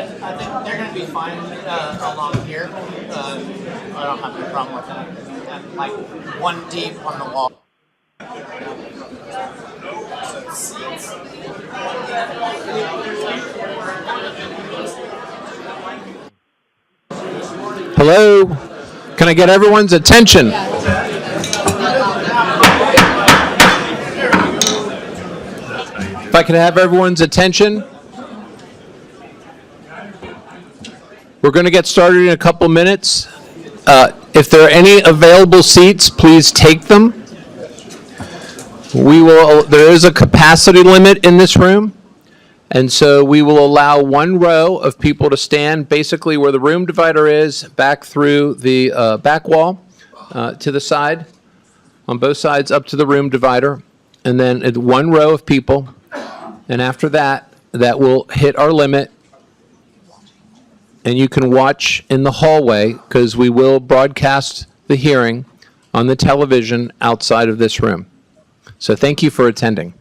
I think they're going to be fine along here. I don't have any problem with that. And like one deep on the wall. Hello? Can I get everyone's attention? If I could have everyone's attention. We're going to get started in a couple minutes. If there are any available seats, please take them. There is a capacity limit in this room, and so we will allow one row of people to stand basically where the room divider is, back through the back wall to the side, on both sides up to the room divider, and then one row of people, and after that will hit our limit. And you can watch in the hallway because we will broadcast the hearing on the television outside of this room. So thank you for attending.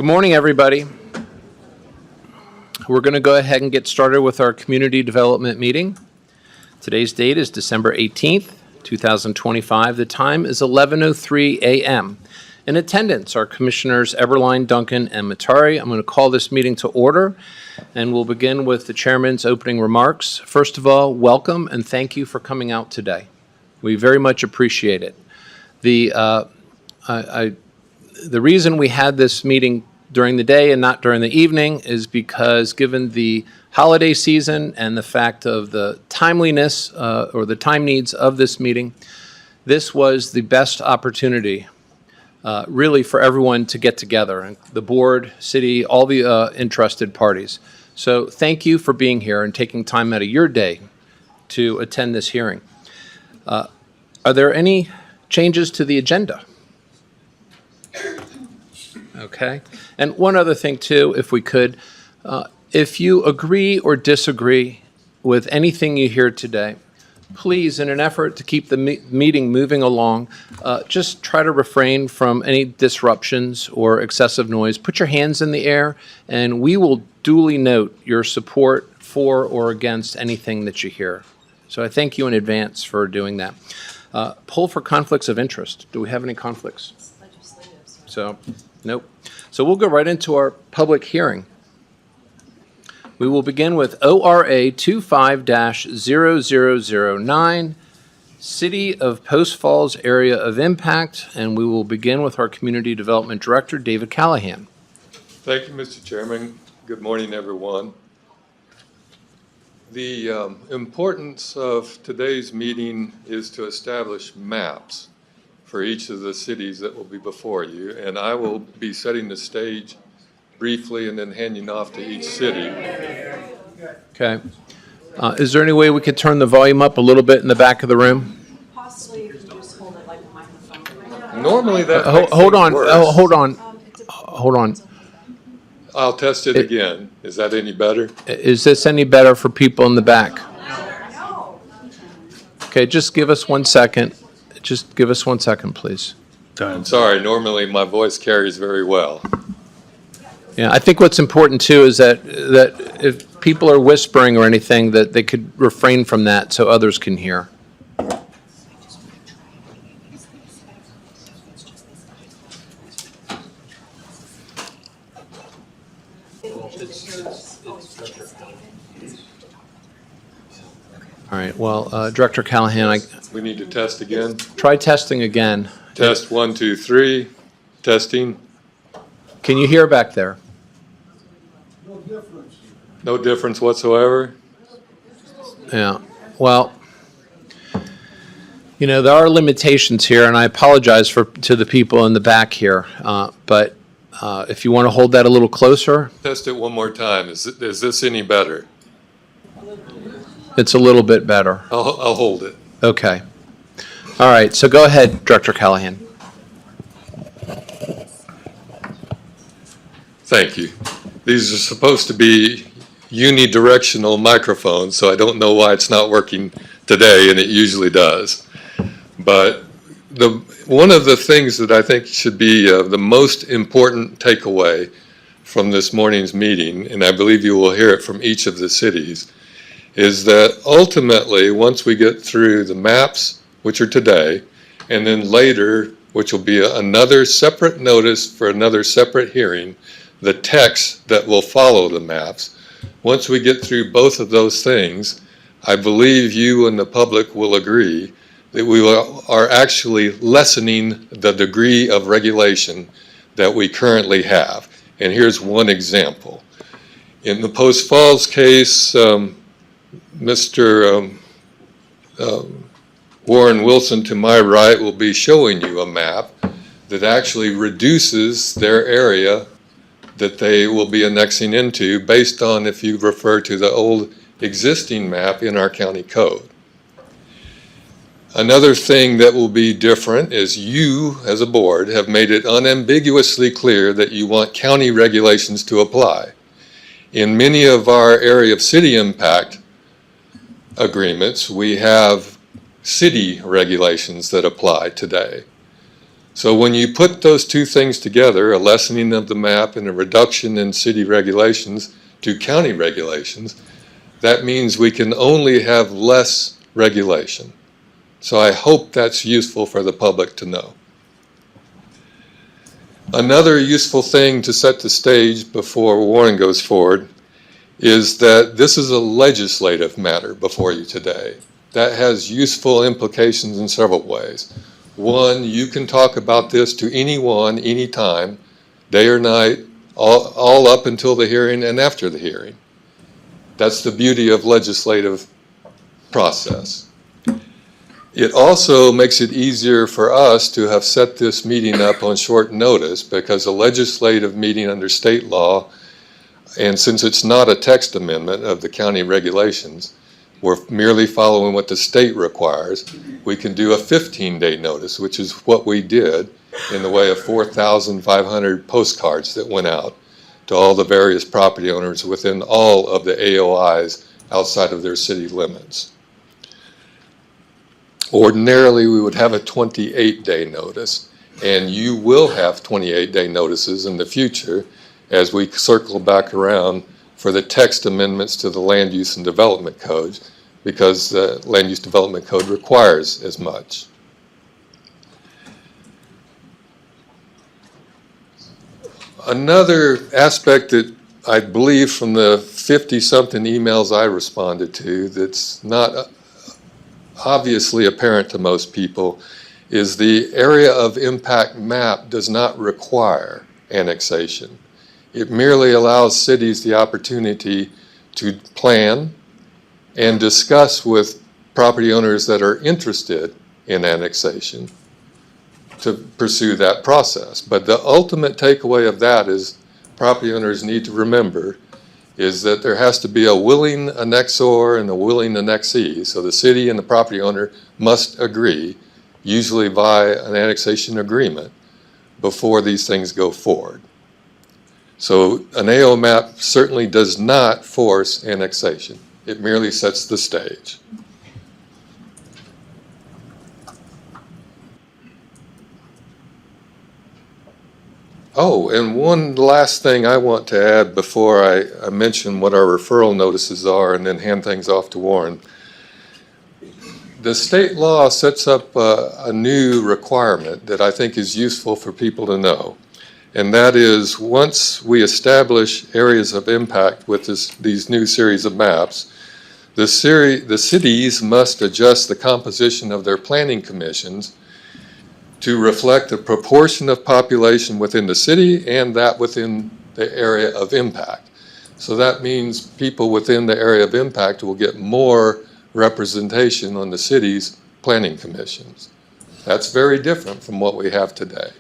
Good morning, everybody. We're going to go ahead and get started with our community development meeting. Today's date is December 18th, 2025. The time is 11:03 a.m. In attendance are Commissioners Eberline, Duncan, and Matari. I'm going to call this meeting to order, and we'll begin with the chairman's opening remarks. First of all, welcome and thank you for coming out today. We very much appreciate it. The reason we had this meeting during the day and not during the evening is because, given the holiday season and the fact of the timeliness or the time needs of this meeting, this was the best opportunity really for everyone to get together, the board, city, all the interested parties. So thank you for being here and taking time out of your day to attend this hearing. Are there any changes to the agenda? Okay. And one other thing, too, if we could, if you agree or disagree with anything you hear today, please, in an effort to keep the meeting moving along, just try to refrain from any disruptions or excessive noise. Put your hands in the air, and we will duly note your support for or against anything that you hear. So I thank you in advance for doing that. Poll for conflicts of interest. Do we have any conflicts? So, nope. So we'll go right into our public hearing. We will begin with ORA 25-0009, City of Post Falls Area of Impact, and we will begin with our Community Development Director, David Callahan. Thank you, Mr. Chairman. Good morning, everyone. The importance of today's meeting is to establish maps for each of the cities that will be before you, and I will be setting the stage briefly and then handing off to each city. Okay. Is there any way we could turn the volume up a little bit in the back of the room? Possibly if you just hold it like a microphone. Normally that Hold on. worse. Hold on. Hold on. I'll test it again. Is that any better? Is this any better for people in the back? Okay, just give us 1 second. Just give us 1 second, please. I'm sorry, normally my voice carries very well. Yeah, I think what's important too is that if people are whispering or anything, that they could refrain from that so others can hear. All right, well, Director Callahan, We need to test again. try testing again. Test 1, 2, 3. Testing. Can you hear back there? No difference whatsoever. Yeah, well, you know, there are limitations here, and I apologize to the people in the back here, but if you want to hold that a little closer. Test it one more time. Is this any better? It's a little bit better. I'll hold it. Okay. All right, so go ahead, Director Callahan. Thank you. These are supposed to be unidirectional microphones, so I don't know why it's not working today, and it usually does. But one of the things that I think should be the most important takeaway from this morning's meeting, and I believe you will hear it from each of the cities, is that ultimately, once we get through the maps, which are today, and then later, which will be another separate notice for another separate hearing, the text that will follow the maps, once we get through both of those things, I believe you and the public will agree that we are actually lessening the degree of regulation that we currently have. And here's one example. In the Post Falls case, Mr. Warren Wilson to my right will be showing you a map that actually reduces their area that they will be annexing into based on if you refer to the old existing map in our county code. Another thing that will be different is you, as a board, have made it unambiguously clear that you want county regulations to apply. In many of our area of city impact agreements, we have city regulations that apply today. So when you put those two things together, a lessening of the map and a reduction in city regulations to county regulations, that means we can only have less regulation. So I hope that's useful for the public to know. Another useful thing to set the stage before Warren goes forward is that this is a legislative matter before you today. That has useful implications in several ways. One, you can talk about this to anyone, anytime, day or night, all up until the hearing and after the hearing. That's the beauty of legislative process. It also makes it easier for us to have set this meeting up on short notice, because a legislative meeting under state law, and since it's not a text amendment of the county regulations, we're merely following what the state requires, we can do a 15-day notice, which is what we did in the way of 4,500 postcards that went out to all the various property owners within all of the AOIs outside of their city limits. Ordinarily, we would have a 28-day notice, and you will have 28-day notices in the future as we circle back around for the text amendments to the Land Use and Development Code, because the Land Use Development Code requires as much. Another aspect that I believe from the 50-something emails I responded to that's not obviously apparent to most people is the area of impact map does not require annexation. It merely allows cities the opportunity to plan and discuss with property owners that are interested in annexation to pursue that process. But the ultimate takeaway of that is property owners need to remember is that there has to be a willing annexor and a willing annexee. So the city and the property owner must agree, usually via an annexation agreement, before these things go forward. So an AO map certainly does not force annexation. It merely sets the stage. Oh, and one last thing I want to add before I mention what our referral notices are and then hand things off to Warren. The state law sets up a new requirement that I think is useful for people to know. And that is, once we establish areas of impact with these new series of maps, the cities must adjust the composition of their planning commissions to reflect the proportion of population within the city and that within the area of impact. So that means people within the area of impact will get more representation on the city's planning commissions. That's very different from what we have today.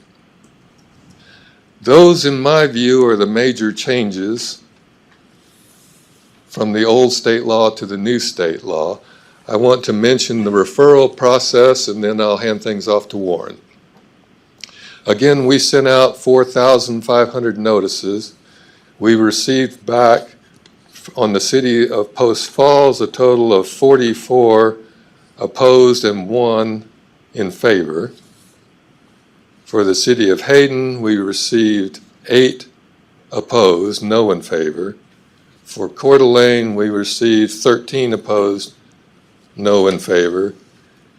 Those, in my view, are the major changes from the old state law to the new state law. I want to mention the referral process, and then I'll hand things off to Warren. Again, we sent out 4,500 notices. We received back on the city of Post Falls a total of 44 opposed and 1 in favor. For the city of Hayden, we received 8 opposed, no in favor. For Coeur d'Alene, we received 13 opposed, no in favor.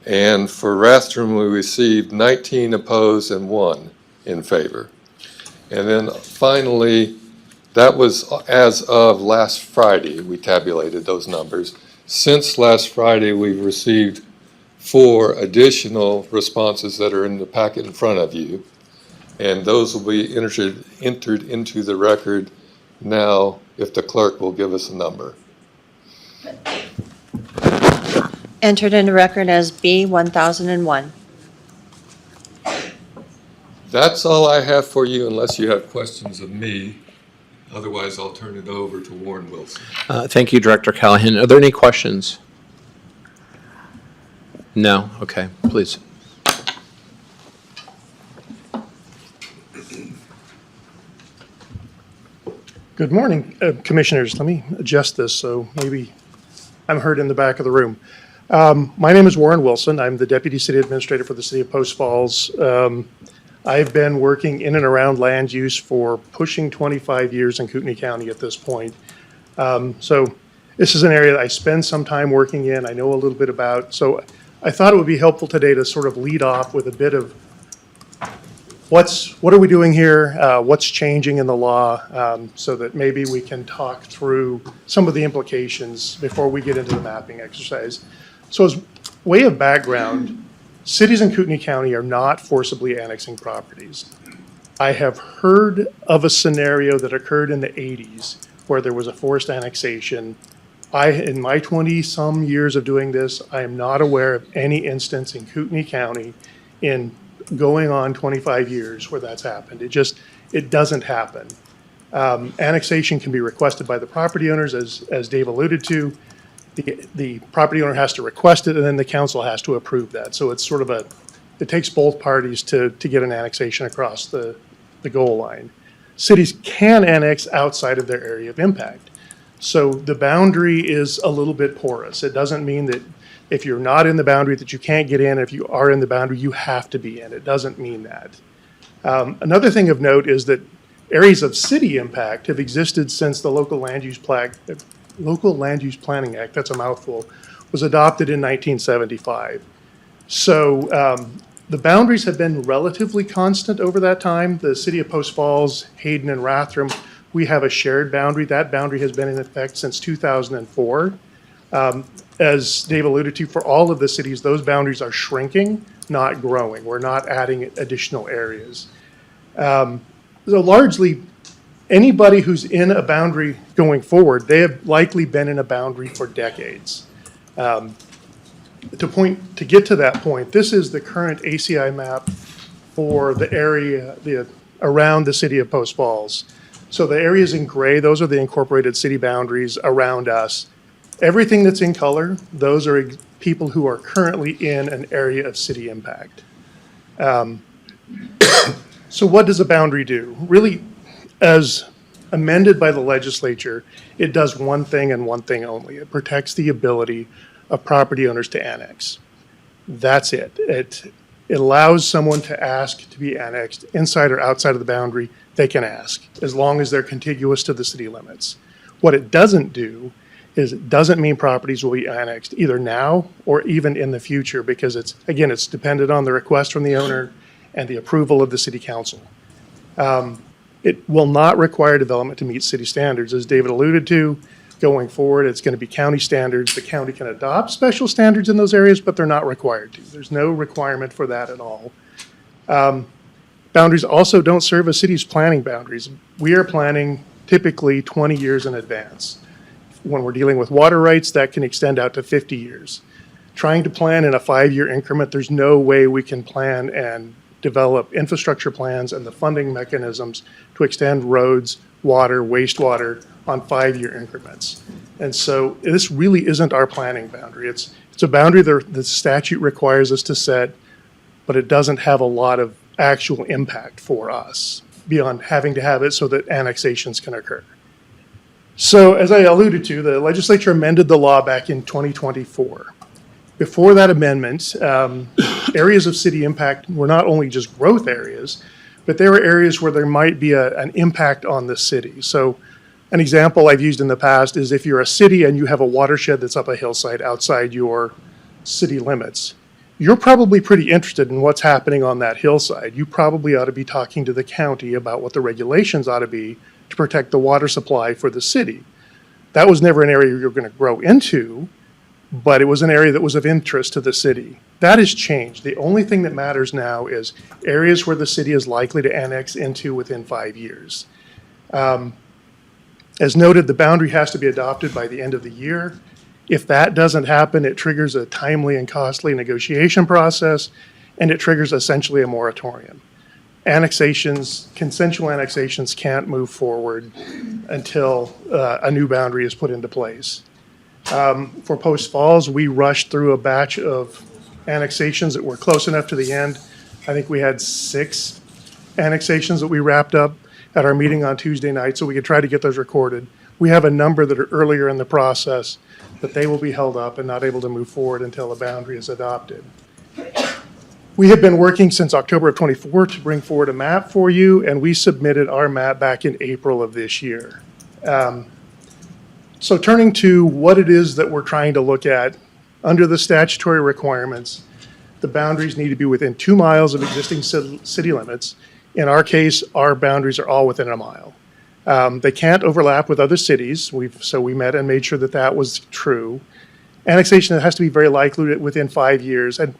And for Rathdrum, we received 19 opposed and 1 in favor. And then finally, that was as of last Friday, we tabulated those numbers. Since last Friday, we've received 4 additional responses that are in the packet in front of you. And those will be entered into the record now if the clerk will give us a number. Entered into record as B 1001. That's all I have for you unless you have questions of me. Otherwise, I'll turn it over to Warren Wilson. Thank you, Director Callahan. Are there any questions? No? Okay, please. Good morning, Commissioners. Let me adjust this so maybe I'm heard in the back of the room. My name is Warren Wilson. I'm the Deputy City Administrator for the City of Post Falls. I've been working in and around land use for pushing 25 years in Kootenai County at this point. So this is an area that I spend some time working in, I know a little bit about. So I thought it would be helpful today to sort of lead off with a bit of what are we doing here, what's changing in the law, so that maybe we can talk through some of the implications before we get into the mapping exercise. So as way of background, cities in Kootenai County are not forcibly annexing properties. I have heard of a scenario that occurred in the 80s where there was a forced annexation. In my 20-some years of doing this, I am not aware of any instance in Kootenai County in going on 25 years where that's happened. It doesn't happen. Annexation can be requested by the property owners, as Dave alluded to. The property owner has to request it, and then the council has to approve that. So it's sort of it takes both parties to get an annexation across the goal line. Cities can annex outside of their area of impact. So the boundary is a little bit porous. It doesn't mean that if you're not in the boundary that you can't get in. If you are in the boundary, you have to be in. It doesn't mean that. Another thing of note is that areas of city impact have existed since the Local Land Use Planning Act, that's a mouthful, was adopted in 1975. So the boundaries have been relatively constant over that time. The city of Post Falls, Hayden, and Rathdrum, we have a shared boundary. That boundary has been in effect since 2004. As Dave alluded to, for all of the cities, those boundaries are shrinking, not growing. We're not adding additional areas. So largely, anybody who's in a boundary going forward, they have likely been in a boundary for decades. To get to that point, this is the current ACI map for the area around the city of Post Falls. So the areas in gray, those are the incorporated city boundaries around us. Everything that's in color, those are people who are currently in an area of city impact. So what does a boundary do? Really, as amended by the legislature, it does one thing and one thing only. It protects the ability of property owners to annex. That's it. It allows someone to ask to be annexed inside or outside of the boundary. They can ask, as long as they're contiguous to the city limits. What it doesn't do is it doesn't mean properties will be annexed either now or even in the future, because it's dependent on the request from the owner and the approval of the city council. It will not require development to meet city standards. As David alluded to, going forward, it's going to be county standards. The county can adopt special standards in those areas, but they're not required to. There's no requirement for that at all. Boundaries also don't serve as city's planning boundaries. We are planning typically 20 years in advance. When we're dealing with water rights, that can extend out to 50 years. Trying to plan in a 5-year increment, there's no way we can plan and develop infrastructure plans and the funding mechanisms to extend roads, water, wastewater on 5-year increments. And so this really isn't our planning boundary. It's a boundary that the statute requires us to set, but it doesn't have a lot of actual impact for us beyond having to have it so that annexations can occur. So as I alluded to, the legislature amended the law back in 2024. Before that amendment, areas of city impact were not only just growth areas, but they were areas where there might be an impact on the city. So an example I've used in the past is if you're a city and you have a watershed that's up a hillside outside your city limits, you're probably pretty interested in what's happening on that hillside. You probably ought to be talking to the county about what the regulations ought to be to protect the water supply for the city. That was never an area you're going to grow into, but it was an area that was of interest to the city. That has changed. The only thing that matters now is areas where the city is likely to annex into within 5 years. As noted, the boundary has to be adopted by the end of the year. If that doesn't happen, it triggers a timely and costly negotiation process, and it triggers essentially a moratorium. Consensual annexations can't move forward until a new boundary is put into place. For Post Falls, we rushed through a batch of annexations that were close enough to the end. I think we had 6 annexations that we wrapped up at our meeting on Tuesday night, so we could try to get those recorded. We have a number that are earlier in the process, but they will be held up and not able to move forward until a boundary is adopted. We have been working since October of '24 to bring forward a map for you, and we submitted our map back in April of this year. So turning to what it is that we're trying to look at, under the statutory requirements, the boundaries need to be within 2 miles of existing city limits. In our case, our boundaries are all within a mile. They can't overlap with other cities. So we met and made sure that that was true. Annexation has to be very likely within 5 years. And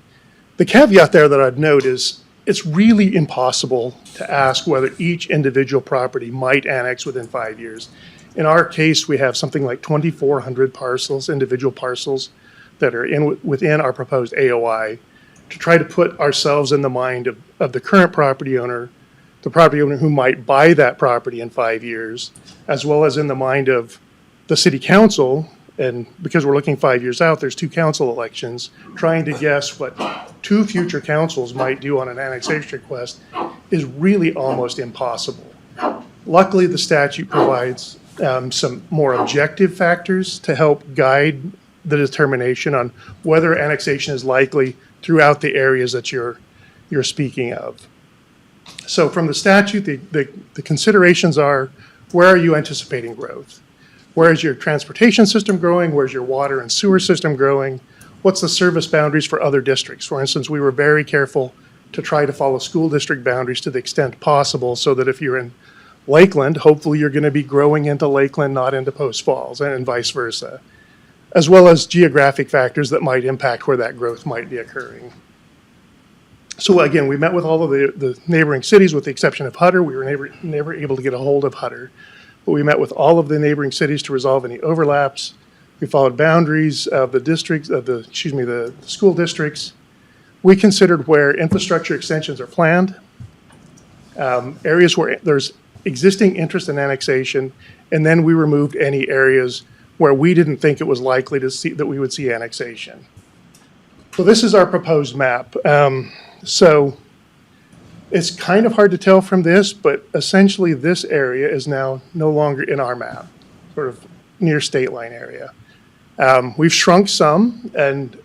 the caveat there that I'd note is it's really impossible to ask whether each individual property might annex within 5 years. In our case, we have something like 2,400 parcels, individual parcels, that are within our proposed AOI. To try to put ourselves in the mind of the current property owner, the property owner who might buy that property in 5 years, as well as in the mind of the city council, and because we're looking 5 years out, there's 2 council elections, trying to guess what 2 future councils might do on an annexation request is really almost impossible. Luckily, the statute provides some more objective factors to help guide the determination on whether annexation is likely throughout the areas that you're speaking of. So from the statute, the considerations are, where are you anticipating growth? Where is your transportation system growing? Where's your water and sewer system growing? What's the service boundaries for other districts? For instance, we were very careful to try to follow school district boundaries to the extent possible, so that if you're in Lakeland, hopefully you're going to be growing into Lakeland, not into Post Falls, and vice versa, as well as geographic factors that might impact where that growth might be occurring. So again, we met with all of the neighboring cities with the exception of Hutter. We were never able to get a hold of Hutter, but we met with all of the neighboring cities to resolve any overlaps. We followed boundaries of the districts, the school districts. We considered where infrastructure extensions are planned, areas where there's existing interest in annexation, and then we removed any areas where we didn't think it was likely that we would see annexation. So this is our proposed map. So it's kind of hard to tell from this, but essentially this area is now no longer in our map, sort of near state line area. We've shrunk some, and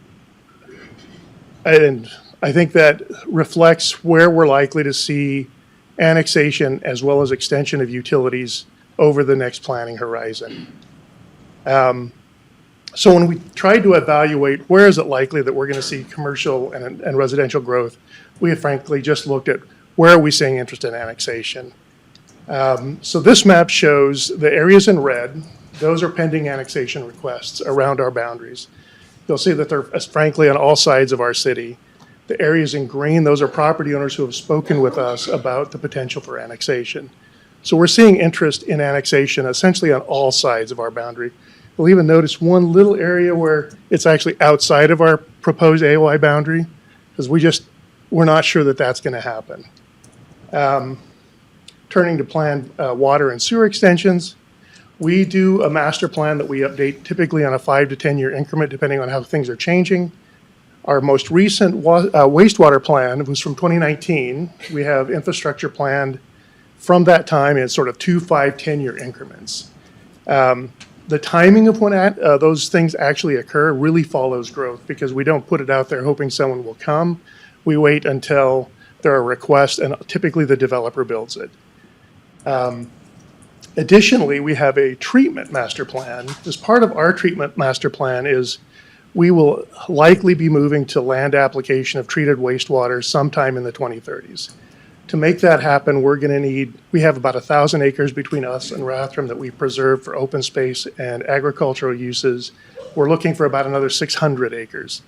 I think that reflects where we're likely to see annexation as well as extension of utilities over the next planning horizon. So when we tried to evaluate where is it likely that we're going to see commercial and residential growth, we have frankly just looked at where are we seeing interest in annexation. So this map shows the areas in red. Those are pending annexation requests around our boundaries. You'll see that they're frankly on all sides of our city. The areas in green, those are property owners who have spoken with us about the potential for annexation. So we're seeing interest in annexation essentially on all sides of our boundary. We'll even notice one little area where it's actually outside of our proposed AOI boundary, because we're not sure that that's going to happen. Turning to planned water and sewer extensions, we do a master plan that we update typically on a 5 to 10 year increment, depending on how things are changing. Our most recent wastewater plan was from 2019. We have infrastructure planned from that time in sort of 2, 5, 10 year increments. The timing of when those things actually occur really follows growth, because we don't put it out there hoping someone will come. We wait until there are requests, and typically the developer builds it. Additionally, we have a treatment master plan. As part of our treatment master plan is we will likely be moving to land application of treated wastewater sometime in the 2030s. To make that happen, we have about 1,000 acres between us and Rathdrum that we preserve for open space and agricultural uses. We're looking for about another 600 acres.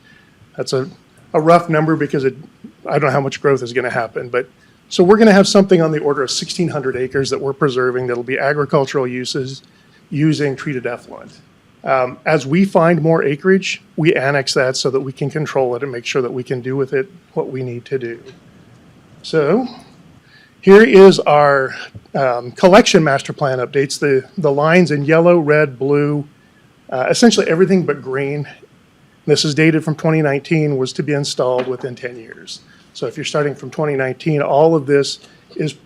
That's a rough number because I don't know how much growth is going to happen, but so we're going to have something on the order of 1,600 acres that we're preserving that'll be agricultural uses using treated effluent. As we find more acreage, we annex that so that we can control it and make sure that we can do with it what we need to do. So here is our collection master plan updates. The lines in yellow, red, blue, essentially everything but green. This is dated from 2019, was to be installed within 10 years. So if you're starting from 2019, all of this is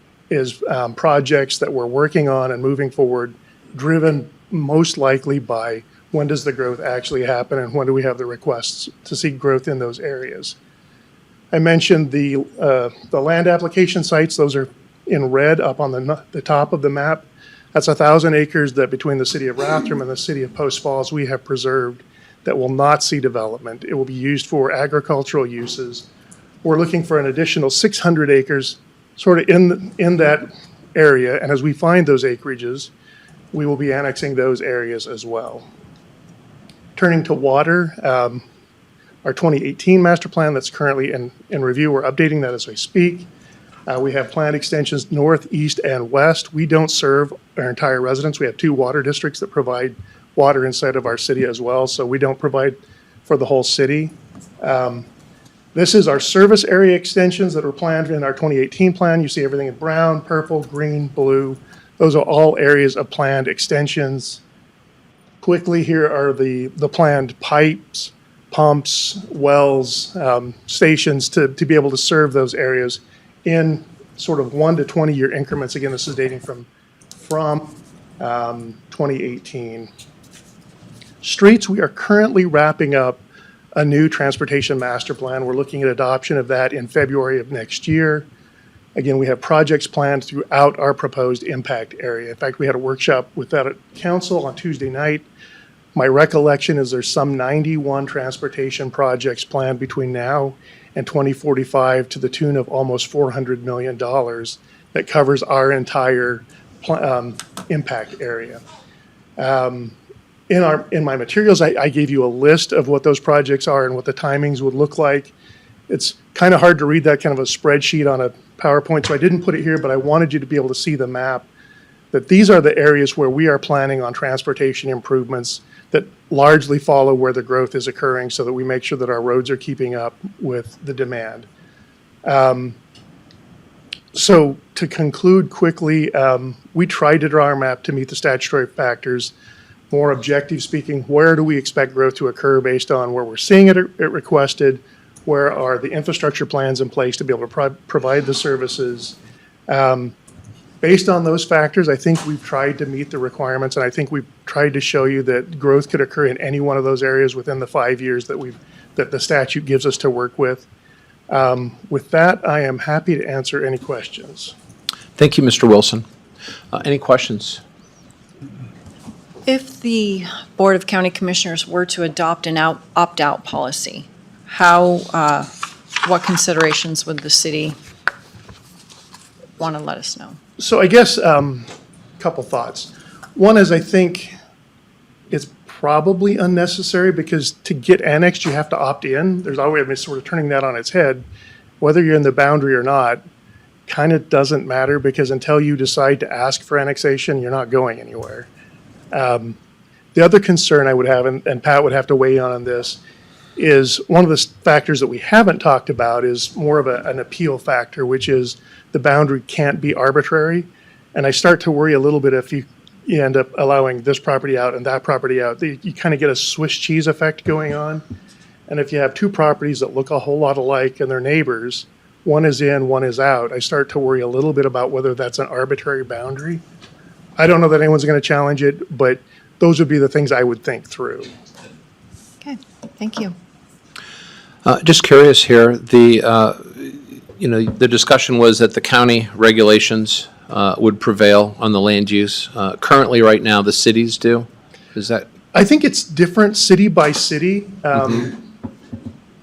projects that we're working on and moving forward, driven most likely by when does the growth actually happen and when do we have the requests to see growth in those areas. I mentioned the land application sites. Those are in red up on the top of the map. That's 1,000 acres that between the city of Rathdrum and the city of Post Falls, we have preserved that will not see development. It will be used for agricultural uses. We're looking for an additional 600 acres sort of in that area. And as we find those acreages, we will be annexing those areas as well. Turning to water, our 2018 master plan that's currently in review, we're updating that as we speak. We have planned extensions north, east, and west. We don't serve our entire residents. We have 2 water districts that provide water inside of our city as well, so we don't provide for the whole city. This is our service area extensions that were planned in our 2018 plan. You see everything in brown, purple, green, blue. Those are all areas of planned extensions. Quickly, here are the planned pipes, pumps, wells, stations to be able to serve those areas in sort of 1 to 20 year increments. Again, this is dating from 2018. Streets, we are currently wrapping up a new transportation master plan. We're looking at adoption of that in February of next year. Again, we have projects planned throughout our proposed impact area. In fact, we had a workshop with that at council on Tuesday night. My recollection is there's some 91 transportation projects planned between now and 2045 to the tune of almost $400 million that covers our entire impact area. In my materials, I gave you a list of what those projects are and what the timings would look like. It's kind of hard to read that kind of a spreadsheet on a PowerPoint, so I didn't put it here, but I wanted you to be able to see the map, that these are the areas where we are planning on transportation improvements that largely follow where the growth is occurring so that we make sure that our roads are keeping up with the demand. So to conclude quickly, we tried to draw our map to meet the statutory factors. More objective speaking, where do we expect growth to occur based on where we're seeing it requested? Where are the infrastructure plans in place to be able to provide the services? Based on those factors, I think we've tried to meet the requirements, and I think we've tried to show you that growth could occur in any one of those areas within the 5 years that the statute gives us to work with. With that, I am happy to answer any questions. Thank you, Mr. Wilson. Any questions? If the Board of County Commissioners were to adopt an opt-out policy, what considerations would the city want to let us know? So I guess a couple thoughts. One is I think it's probably unnecessary because to get annexed, you have to opt in. There's always sort of turning that on its head. Whether you're in the boundary or not kind of doesn't matter because until you decide to ask for annexation, you're not going anywhere. The other concern I would have, and Pat would have to weigh in on this, is one of the factors that we haven't talked about is more of an appeal factor, which is the boundary can't be arbitrary. And I start to worry a little bit if you end up allowing this property out and that property out. You kind of get a Swiss cheese effect going on. And if you have 2 properties that look a whole lot alike and they're neighbors, one is in, one is out, I start to worry a little bit about whether that's an arbitrary boundary. I don't know that anyone's going to challenge it, but those would be the things I would think through. Okay, thank you. Just curious here, the discussion was that the county regulations would prevail on the land use. Currently, right now, the cities do. Is that? I think it's different city by city.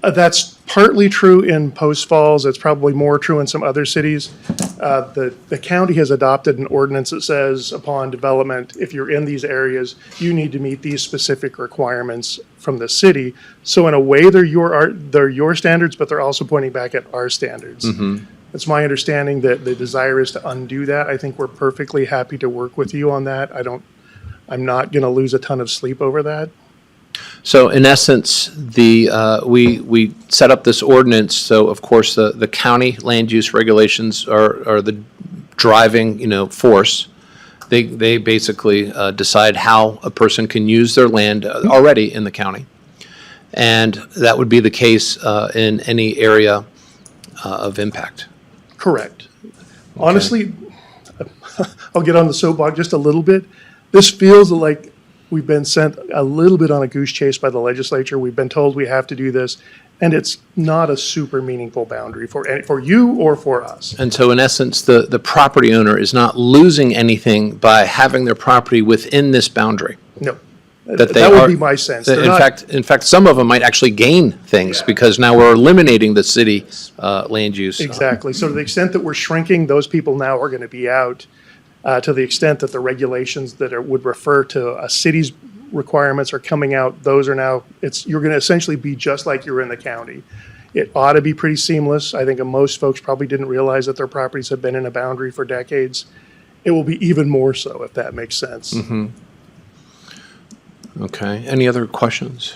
That's partly true in Post Falls. It's probably more true in some other cities. The county has adopted an ordinance that says upon development, if you're in these areas, you need to meet these specific requirements from the city. So in a way, they're your standards, but they're also pointing back at our standards. It's my understanding that the desire is to undo that. I think we're perfectly happy to work with you on that. I'm not going to lose a ton of sleep over that. So in essence, we set up this ordinance, so of course the county land use regulations are the driving, force. They basically decide how a person can use their land already in the county. And that would be the case in any area of impact. Correct. Honestly, I'll get on the soapbox just a little bit. This feels like we've been sent a little bit on a goose chase by the legislature. We've been told we have to do this, And it's not a super meaningful boundary for you or for us. And so in essence, the property owner is not losing anything by having their property within this boundary. No. That That would be my sense. They're not- In fact, some of them might actually gain things because now we're eliminating the city land use. Exactly. So to the extent that we're shrinking, those people now are going to be out. To the extent that the regulations that would refer to a city's requirements are coming out, those are now, you're going to essentially be just like you're in the county. It ought to be pretty seamless. I think most folks probably didn't realize that their properties have been in a boundary for decades. It will be even more so, if that makes sense. Okay. Any other questions?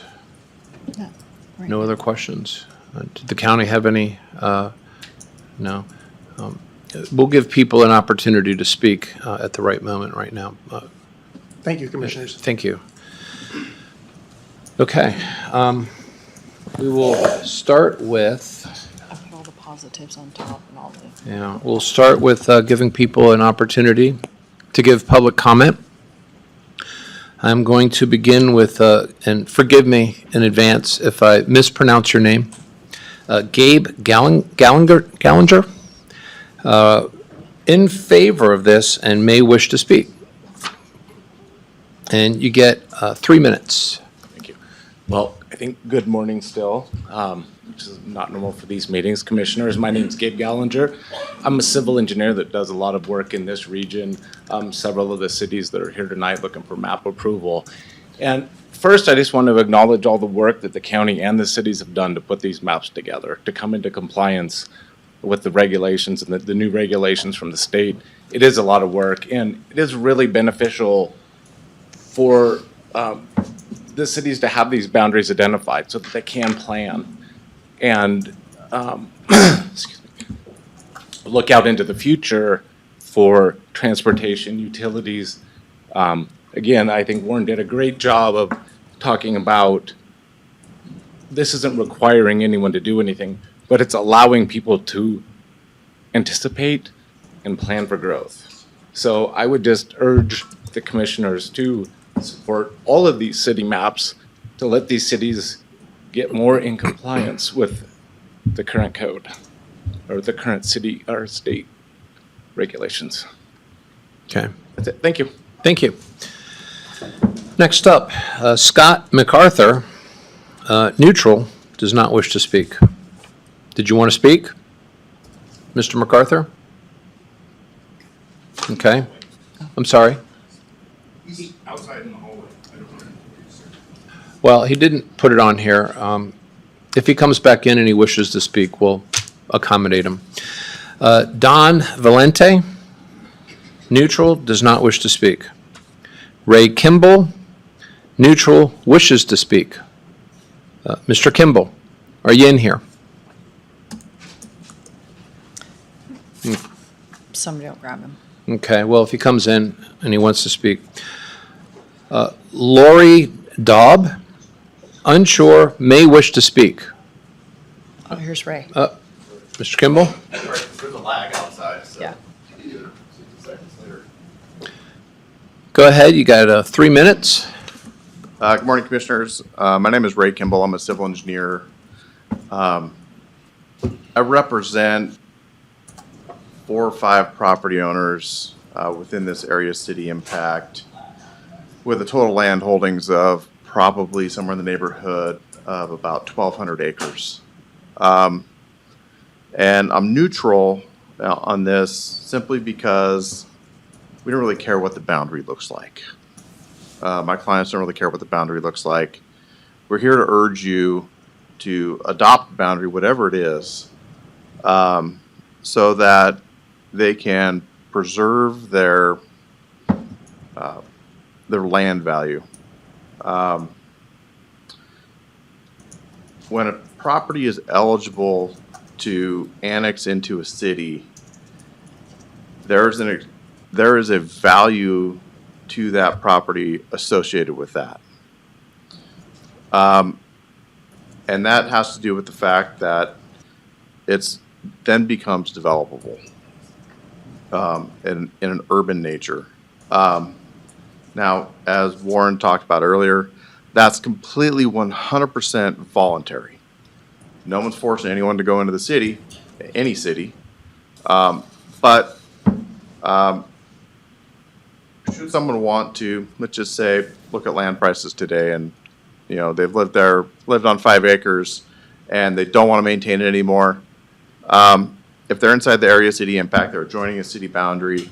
No. Right. No other questions? Did the county have any? No. We'll give people an opportunity to speak at the right moment right now. Thank you, Commissioners. Thank you. Okay. We will start with, I put all the positives on top and all the. yeah, we'll start with giving people an opportunity to give public comment. I'm going to begin with, and forgive me in advance if I mispronounce your name, Gabe Gallinger, in favor of this and may wish to speak. And you get 3 minutes. Thank you. Well, I think good morning still, which is not normal for these meetings. Commissioners, my name is Gabe Gallinger. I'm a civil engineer that does a lot of work in this region, several of the cities that are here tonight looking for map approval. And first, I just want to acknowledge all the work that the county and the cities have done to put these maps together, to come into compliance with the regulations and the new regulations from the state. It is a lot of work, and it is really beneficial for the cities to have these boundaries identified so that they can plan and excuse me, look out into the future for transportation, utilities. Again, I think Warren did a great job of talking about this isn't requiring anyone to do anything, but it's allowing people to anticipate and plan for growth. So I would just urge the commissioners to support all of these city maps to let these cities get more in compliance with the current code or the current city or state regulations. Okay. That's it. Thank you. Thank you. Next up, Scott MacArthur, neutral, does not wish to speak. Did you want to speak, Mr. MacArthur? Okay. I'm sorry. He's outside in the hallway. I don't know. Well, he didn't put it on here. If he comes back in and he wishes to speak, we'll accommodate him. Don Valente, neutral, does not wish to speak. Ray Kimball, neutral, wishes to speak. Mr. Kimball, are you in here? Somebody will grab him. Okay, well, if he comes in and he wants to speak. Lori Daub, unsure, may wish to speak. Oh, here's Ray. Mr. Kimball? There's a lag outside, so. Yeah. 60 seconds later. Go ahead, you got 3 minutes. Good morning, Commissioners. My name is Ray Kimball. I'm a civil engineer. I represent 4 or 5 property owners within this area city impact with a total land holdings of probably somewhere in the neighborhood of about 1,200 acres. And I'm neutral on this simply because we don't really care what the boundary looks like. My clients don't really care what the boundary looks like. We're here to urge you to adopt the boundary, whatever it is, so that they can preserve their land value. When a property is eligible to annex into a city, there is a value to that property associated with that. And that has to do with the fact that it's then becomes developable in an urban nature. Now, as Warren talked about earlier, that's completely 100% voluntary. No one's forcing anyone to go into the city, any city. But should someone want to, let's just say, look at land prices today and, you know, they've lived on 5 acres and they don't want to maintain it anymore. If they're inside the area city impact, they're joining a city boundary,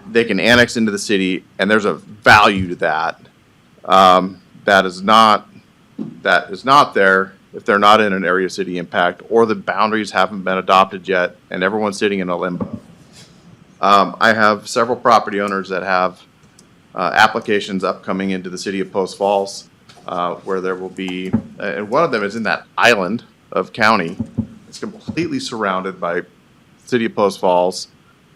they can annex into the city, and there's a value to that. That is not there if they're not in an area city impact or the boundaries haven't been adopted yet and everyone's sitting in a limbo. I have several property owners that have applications upcoming into the city of Post Falls where there will be, and one of them is in that island of county. It's completely surrounded by city of Post Falls.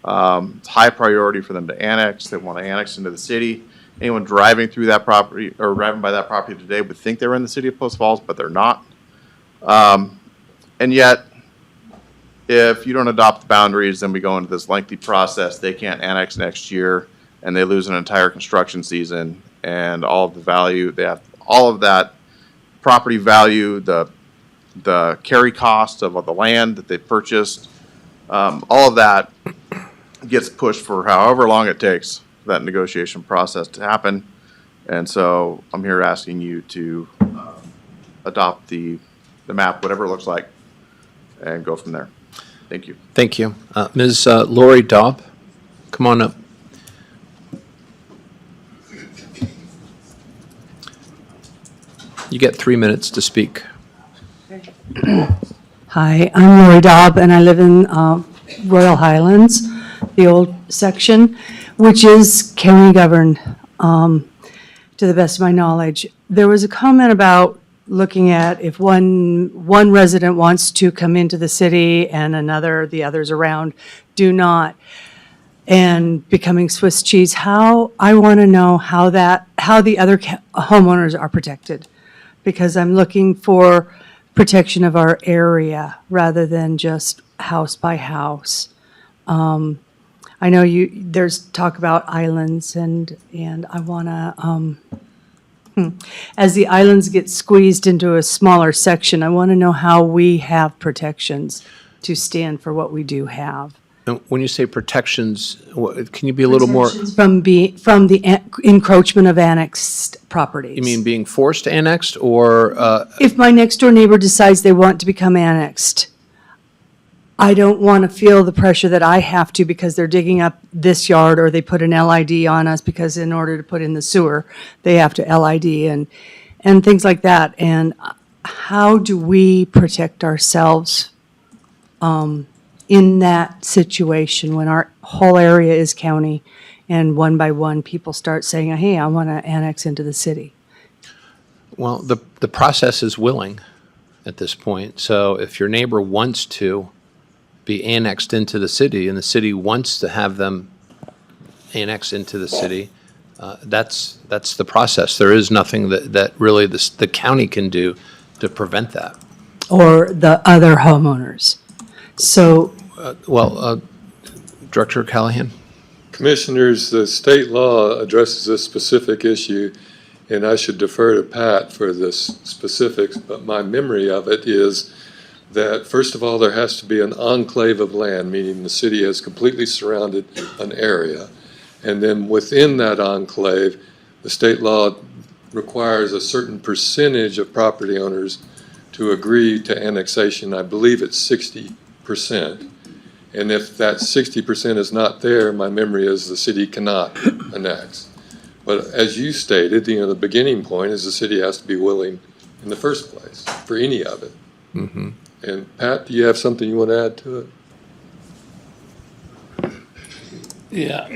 It's high priority for them to annex. They want to annex into the city. Anyone driving through that property or driving by that property today would think they're in the city of Post Falls, but they're not. And yet, if you don't adopt the boundaries, then we go into this lengthy process. They can't annex next year, and they lose an entire construction season and all of the value. They have all of that property value, the carry cost of the land that they purchased. All of that gets pushed for however long it takes for that negotiation process to happen. And so I'm here asking you to adopt the map, whatever it looks like, and go from there. Thank you. Thank you. Ms. Lori Daub, come on up. You get 3 minutes to speak. Hi, I'm Lori Daub, and I live in Royal Highlands, the old section, which is county governed, to the best of my knowledge. There was a comment about looking at if one resident wants to come into the city and the others around do not, and becoming Swiss cheese. I want to know how the other homeowners are protected, because I'm looking for protection of our area rather than just house by house. I know there's talk about islands, and I want to, as the islands get squeezed into a smaller section, I want to know how we have protections to stand for what we do have. And when you say protections, can you be a little more? From the encroachment of annexed properties. You mean being forced annexed, or? If my next door neighbor decides they want to become annexed, I don't want to feel the pressure that I have to because they're digging up this yard, or they put an LID on us because in order to put in the sewer, they have to LID and things like that. And how do we protect ourselves in that situation when our whole area is county and one by one people start saying, hey, I want to annex into the city? Well, the process is willing at this point. So if your neighbor wants to be annexed into the city and the city wants to have them annexed into the city, that's the process. There is nothing that really the county can do to prevent that. Or the other homeowners. So, Director Callahan? Commissioners, the state law addresses this specific issue, and I should defer to Pat for the specifics, but my memory of it is that, first of all, there has to be an enclave of land, meaning the city has completely surrounded an area. And then within that enclave, the state law requires a certain percentage of property owners to agree to annexation. I believe it's 60%. And if that 60% is not there, my memory is the city cannot annex. But as you stated, the beginning point is the city has to be willing in the first place for any of it. Mm-hmm. And Pat, do you have something you want to add to it? Yeah,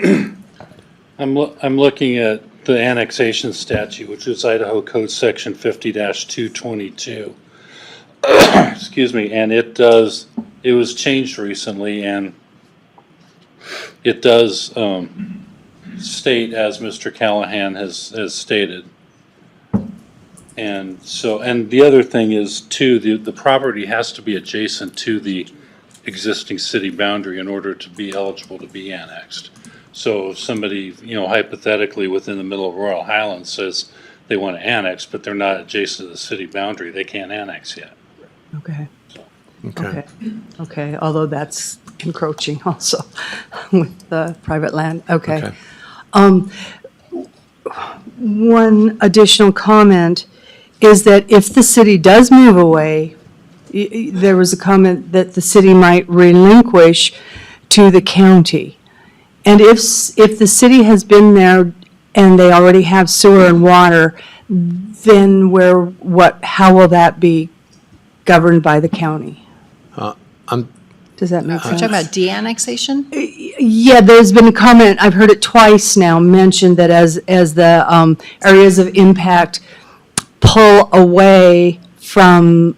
I'm looking at the annexation statute, which is Idaho Code Section 50-222. Excuse me, and it was changed recently, and it does state, as Mr. Callahan has stated. And so, and the other thing is too, the property has to be adjacent to the existing city boundary in order to be eligible to be annexed. So if somebody, hypothetically within the middle of Royal Highlands says they want to annex, but they're not adjacent to the city boundary, they can't annex yet. okay. Okay, okay, although that's encroaching also with the private land, okay. One additional comment is that if the city does move away, there was a comment that the city might relinquish to the county. And if the city has been there and they already have sewer and water, then how will that be governed by the county? Does that make sense? Talking about de-annexation? Yeah, there's been a comment, I've heard it twice now, mentioned that as the areas of impact pull away from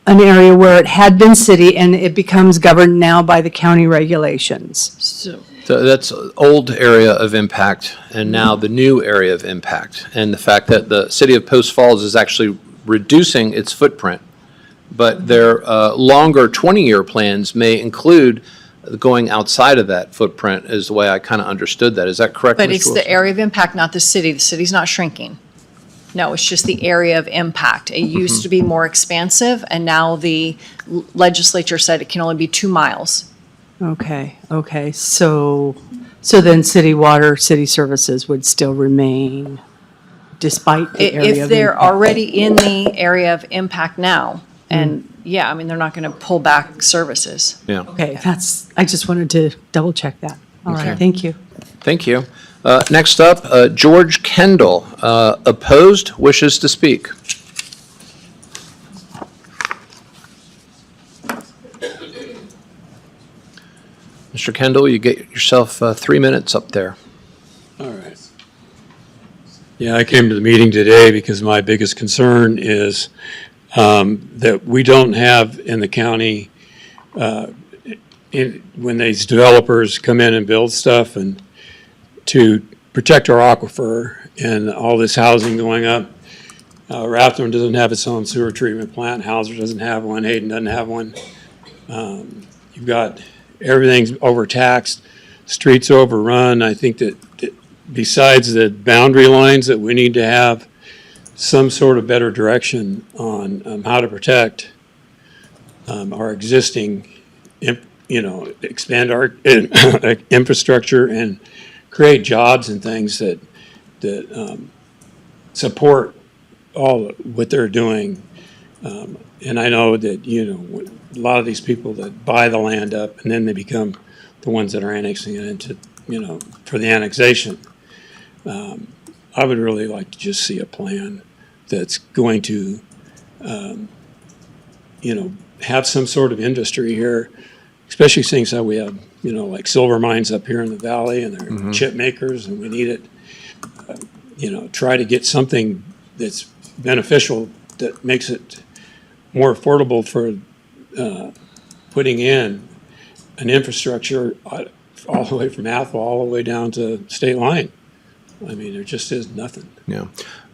an area where it had been city and it becomes governed now by the county regulations. So, So that's old area of impact and now the new area of impact. And the fact that the city of Post Falls is actually reducing its footprint, but their longer 20-year plans may include going outside of that footprint is the way I kind of understood that. Is that correct, but Ms. it's Wilson? the area of impact, not the city. The city's not shrinking. No, it's just the area of impact. It used to be more expansive, and now the legislature said it can only be 2 miles. Okay, okay, so then city water, city services would still remain despite the area If of they're impact? already in the area of impact now, and yeah, I mean, they're not going to pull back services. Yeah. Okay, I just wanted to double check that. All Okay. right, thank you. Thank you. Next up, George Kendall, opposed, wishes to speak. Mr. Kendall, you get yourself 3 minutes up there. All right. Yeah, I came to the meeting today because my biggest concern is that we don't have in the county, when these developers come in and build stuff and to protect our aquifer and all this housing going up. Rathrum doesn't have its own sewer treatment plant. Hauser doesn't have one. Hayden doesn't have one. You've got everything's overtaxed, streets overrun. I think that besides the boundary lines that we need to have some sort of better direction on how to protect our existing, expand our infrastructure and create jobs and things that support all what they're doing. And I know that, a lot of these people that buy the land up and then they become the ones that are annexing it into, for the annexation. I would really like to just see a plan that's going to, have some sort of industry here, especially things that we have, like silver mines up here in the valley and they're chip makers and we need it. Try to get something that's beneficial that makes it more affordable for putting in an infrastructure all the way from Athol all the way down to state line. I mean, there just is nothing. Yeah.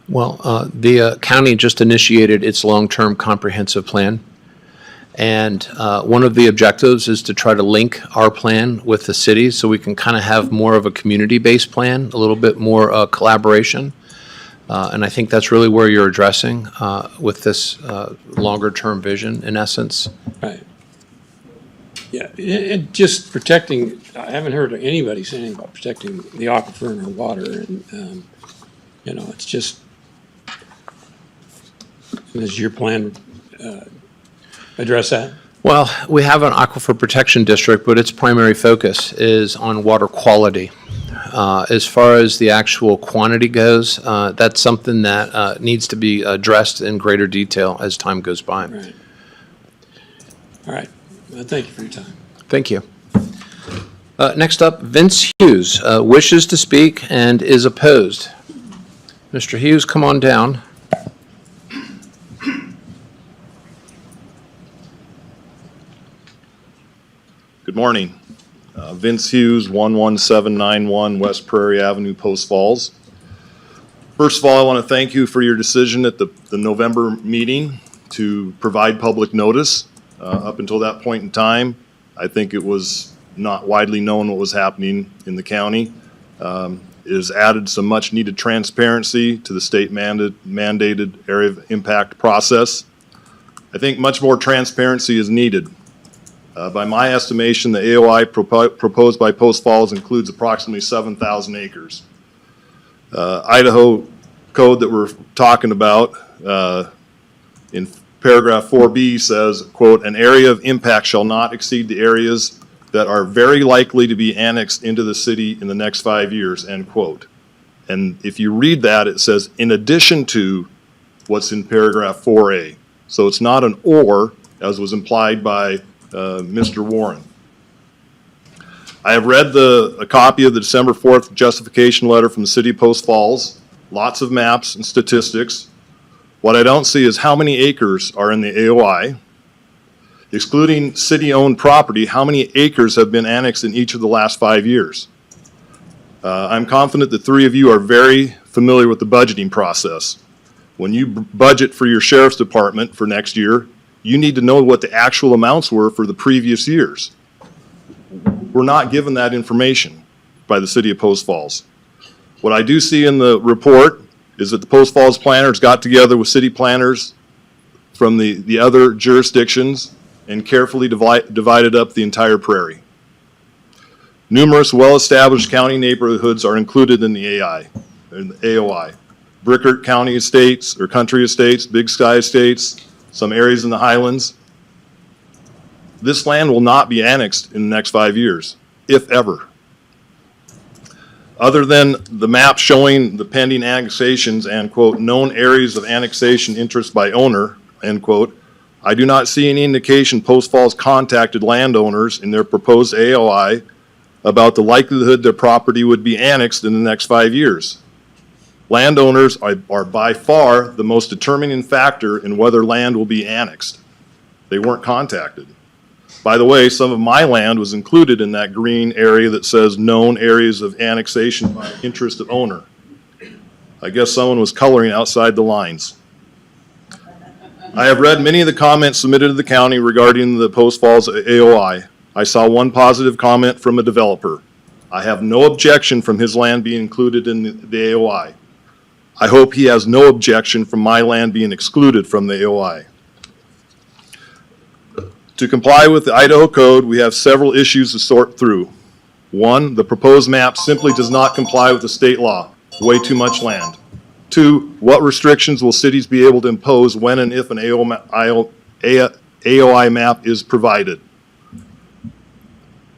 Well, the county just initiated its long-term comprehensive plan. And one of the objectives is to try to link our plan with the city so we can kind of have more of a community-based plan, a little bit more collaboration. And I think that's really where you're addressing with this longer-term vision, in essence. Right. Yeah, and just protecting, I haven't heard anybody say anything about protecting the aquifer and our water. And, it's just, does your plan address that? Well, we have an aquifer protection district, but its primary focus is on water quality. As far as the actual quantity goes, that's something that needs to be addressed in greater detail as time goes by. Right. All right. Well, thank you for your time. Thank you. Next up, Vince Hughes wishes to speak and is opposed. Mr. Hughes, come on down. Good morning. Vince Hughes, 11791 West Prairie Avenue, Post Falls. First of all, I want to thank you for your decision at the November meeting to provide public notice. Up until that point in time, I think it was not widely known what was happening in the county. It has added some much needed transparency to the state mandated area of impact process. I think much more transparency is needed. By my estimation, the AOI proposed by Post Falls includes approximately 7,000 acres. Idaho code that we're talking about in paragraph 4B says, quote, "An area of impact shall not exceed the areas that are very likely to be annexed into the city in the next 5 years," end quote. And if you read that, it says, in addition to what's in paragraph 4A. So it's not an or, as was implied by Mr. Warren. I have read a copy of the December 4th justification letter from the city of Post Falls, lots of maps and statistics. What I don't see is how many acres are in the AOI. Excluding city-owned property, how many acres have been annexed in each of the last 5 years? I'm confident the three of you are very familiar with the budgeting process. When you budget for your sheriff's department for next year, you need to know what the actual amounts were for the previous years. We're not given that information by the city of Post Falls. What I do see in the report is that the Post Falls planners got together with city planners from the other jurisdictions and carefully divided up the entire prairie. Numerous well-established county neighborhoods are included in the AOI. Brickert County Estates or Country Estates, Big Sky Estates, some areas in the Highlands. This land will not be annexed in the next 5 years, if ever. Other than the map showing the pending annexations and, quote, known areas of annexation interest by owner, end quote, I do not see any indication Post Falls contacted landowners in their proposed AOI about the likelihood their property would be annexed in the next 5 years. Landowners are by far the most determining factor in whether land will be annexed. They weren't contacted. By the way, some of my land was included in that green area that says known areas of annexation by interest of owner. I guess someone was coloring outside the lines. I have read many of the comments submitted to the county regarding the Post Falls AOI. I saw one positive comment from a developer. I have no objection from his land being included in the AOI. I hope he has no objection from my land being excluded from the AOI. To comply with the Idaho code, we have several issues to sort through. One, the proposed map simply does not comply with the state law, way too much land. Two, what restrictions will cities be able to impose when and if an AOI map is provided?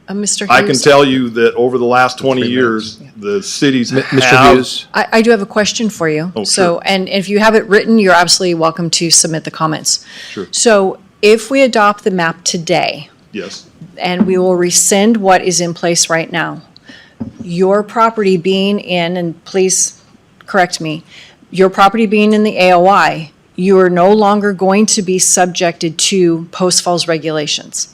Mr. Hughes? I can tell you that over the last 20 years, the cities Mr. have. Hughes? I do have a question for you. Oh, So, sure. and if you have it written, you're absolutely welcome to submit the comments. Sure. So if we adopt the map today, Yes, and we will rescind what is in place right now, your property being in, and please correct me, your property being in the AOI, you are no longer going to be subjected to Post Falls regulations.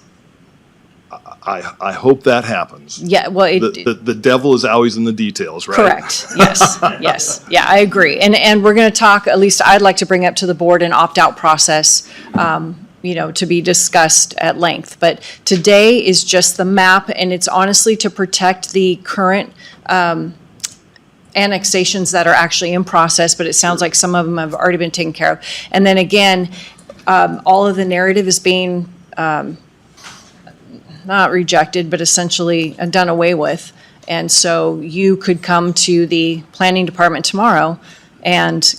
I hope that happens. Yeah, well, The devil is always in the details, right? correct, yes, yes, yeah, I agree. And we're gonna talk, at least I'd like to bring up to the board an opt-out process, to be discussed at length. But today is just the map, and it's honestly to protect the current annexations that are actually in process, but it sounds like some of them have already been taken care of. And then again, all of the narrative is being not rejected, but essentially done away with. And so you could come to the planning department tomorrow and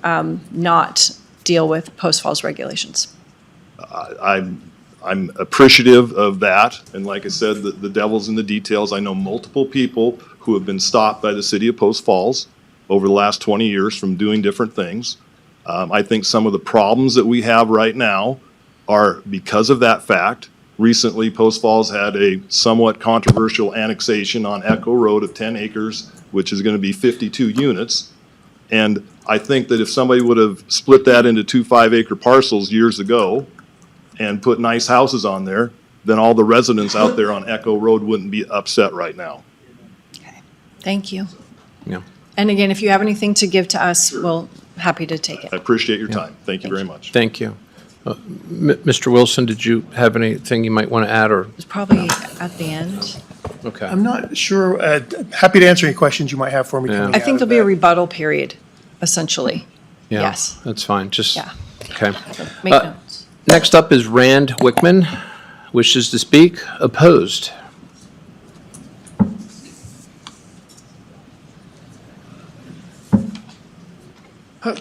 not deal with Post Falls regulations. I'm appreciative of that, and like I said, the devil's in the details. I know multiple people who have been stopped by the city of Post Falls over the last 20 years from doing different things. I think some of the problems that we have right now are because of that fact. Recently, Post Falls had a somewhat controversial annexation on Echo Road of 10 acres, which is going to be 52 units. And I think that if somebody would have split that into 2 5-acre parcels years ago and put nice houses on there, then all the residents out there on Echo Road wouldn't be upset right now. Thank you. Yeah. And again, if you have anything to give to us, we'll happy to take it. I appreciate your time. Thank you very much. Thank you. Mr. Wilson, did you have anything you might want to add, or? It's probably at the end. Okay. I'm not sure, happy to answer any questions you might have for me Yeah. coming I out think of there'll be a that. rebuttal period, essentially. Yeah, Yes. That's fine, just, Yeah. okay. Make notes. Next up is Rand Wickman. Wishes to speak? Opposed?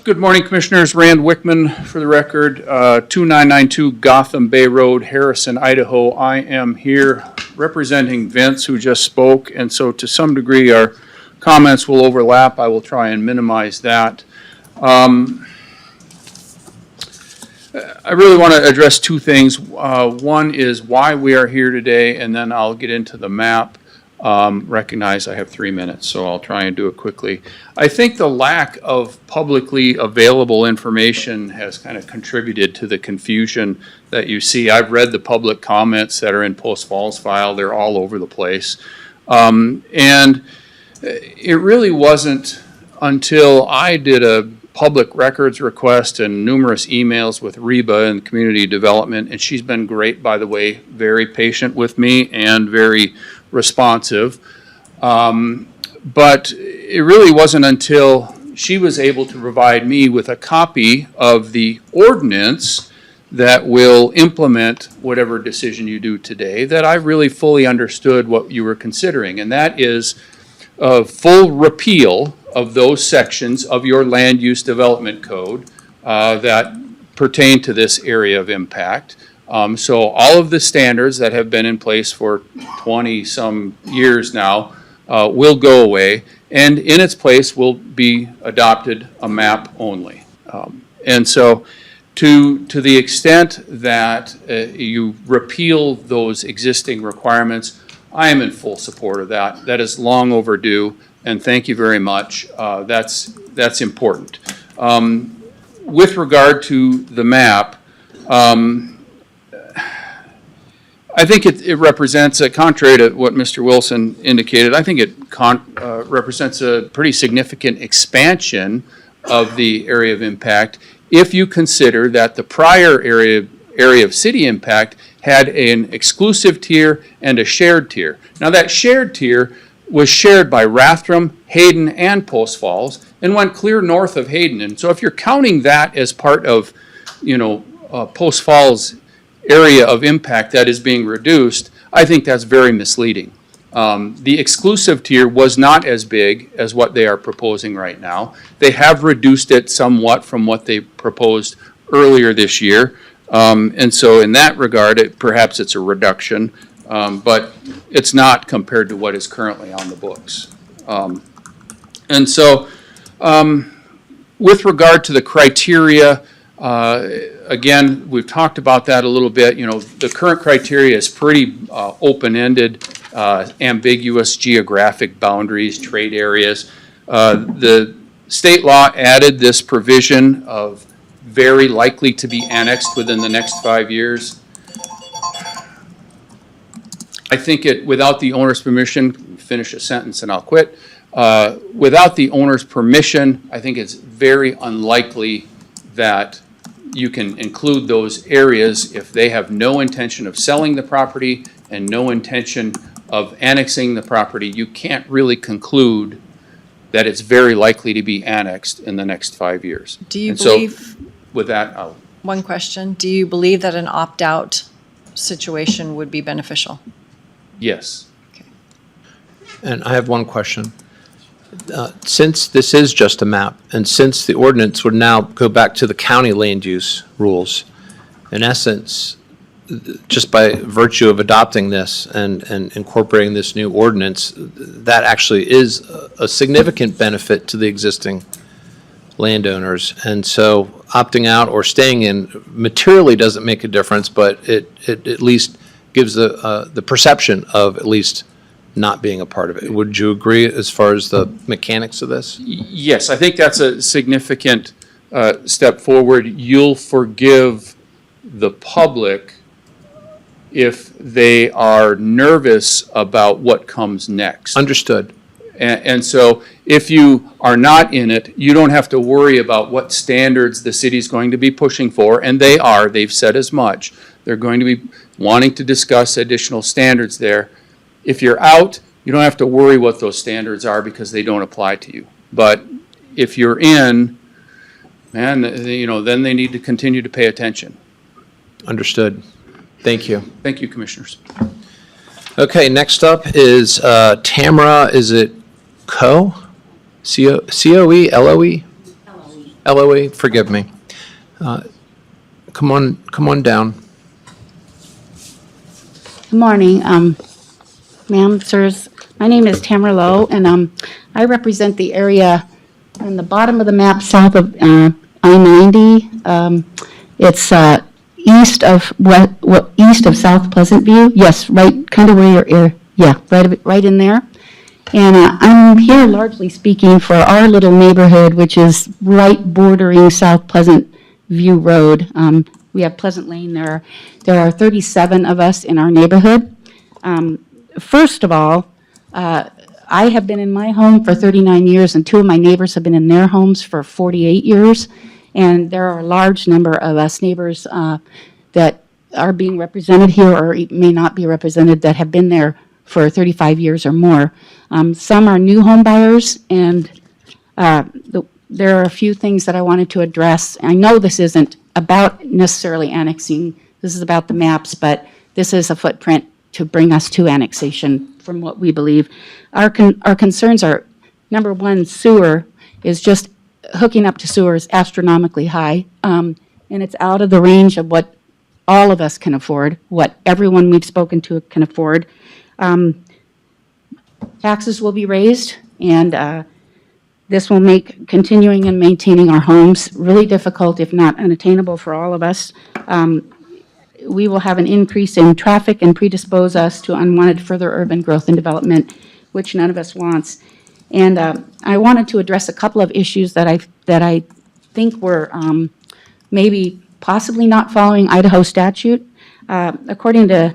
Good morning, Commissioners. Rand Wickman, for the record, 2992 Gotham Bay Road, Harrison, Idaho. I am here representing Vince, who just spoke, and so to some degree our comments will overlap. I will try and minimize that. I really want to address two things. One is why we are here today, and then I'll get into the map. Recognize I have 3 minutes, so I'll try and do it quickly. I think the lack of publicly available information has kind of contributed to the confusion that you see. I've read the public comments that are in Post Falls file. They're all over the place. And it really wasn't until I did a public records request and numerous emails with Reba and community development, and she's been great, by the way, very patient with me and very responsive. But it really wasn't until she was able to provide me with a copy of the ordinance that will implement whatever decision you do today that I really fully understood what you were considering, and that is a full repeal of those sections of your land use development code that pertain to this area of impact. So all of the standards that have been in place for 20-some years now will go away, and in its place will be adopted a map only. And so to the extent that you repeal those existing requirements, I am in full support of that. That is long overdue, and thank you very much. That's important. With regard to the map, I think it represents, contrary to what Mr. Wilson indicated, I think it represents a pretty significant expansion of the area of impact if you consider that the prior area of city impact had an exclusive tier and a shared tier. Now that shared tier was shared by Rathdrum, Hayden, and Post Falls and went clear north of Hayden. And so if you're counting that as part of, Post Falls area of impact that is being reduced, I think that's very misleading. The exclusive tier was not as big as what they are proposing right now. They have reduced it somewhat from what they proposed earlier this year. And so in that regard, perhaps it's a reduction, but it's not compared to what is currently on the books. And so with regard to the criteria, again, we've talked about that a little bit. The current criteria is pretty open-ended, ambiguous geographic boundaries, trade areas. The state law added this provision of very likely to be annexed within the next 5 years. I think without the owner's permission, finish a sentence and I'll quit. Without the owner's permission, I think it's very unlikely that you can include those areas if they have no intention of selling the property and no intention of annexing the property. You can't really conclude that it's very likely to be annexed in the next 5 years. Do you And believe, so, with that, one question, do you believe that an opt-out situation would be beneficial? yes. And I have one question. Since this is just a map, and since the ordinance would now go back to the county land use rules, in essence, just by virtue of adopting this and incorporating this new ordinance, that actually is a significant benefit to the existing landowners. And so opting out or staying in materially doesn't make a difference, but it at least gives the perception of at least not being a part of it. Would you agree as far as the mechanics of this? Yes, I think that's a significant step forward. You'll forgive the public if they are nervous about what comes next. Understood. And so if you are not in it, you don't have to worry about what standards the city's going to be pushing for, and they've said as much. They're going to be wanting to discuss additional standards there. If you're out, you don't have to worry what those standards are because they don't apply to you. But if you're in, man, then they need to continue to pay attention. Understood. Thank you. Thank you, Commissioners. Okay, next up is Tamara, is it C-O-E, L-O-E? L-O-E, forgive me. Come on down. Good morning, ma'am, sirs. My name is Tamara Lowe, and I represent the area on the bottom of the map south of I-90. It's east of South Pleasant View. Yes, right, kind of where yeah, right in there. And I'm here largely speaking for our little neighborhood, which is right bordering South Pleasant View Road. We have Pleasant Lane. There are 37 of us in our neighborhood. First of all, I have been in my home for 39 years, and two of my neighbors have been in their homes for 48 years. And there are a large number of us neighbors that are being represented here or may not be represented that have been there for 35 years or more. Some are new home buyers, and there are a few things that I wanted to address. I know this isn't about necessarily annexing. This is about the maps, but this is a footprint to bring us to annexation from what we believe. Our concerns are, number one, sewer is just hooking up to sewer is astronomically high, and it's out of the range of what all of us can afford, what everyone we've spoken to can afford. Taxes will be raised, and this will make continuing and maintaining our homes really difficult, if not unattainable for all of us. We will have an increase in traffic and predispose us to unwanted further urban growth and development, which none of us wants. And I wanted to address a couple of issues that I think were maybe possibly not following Idaho statute. According to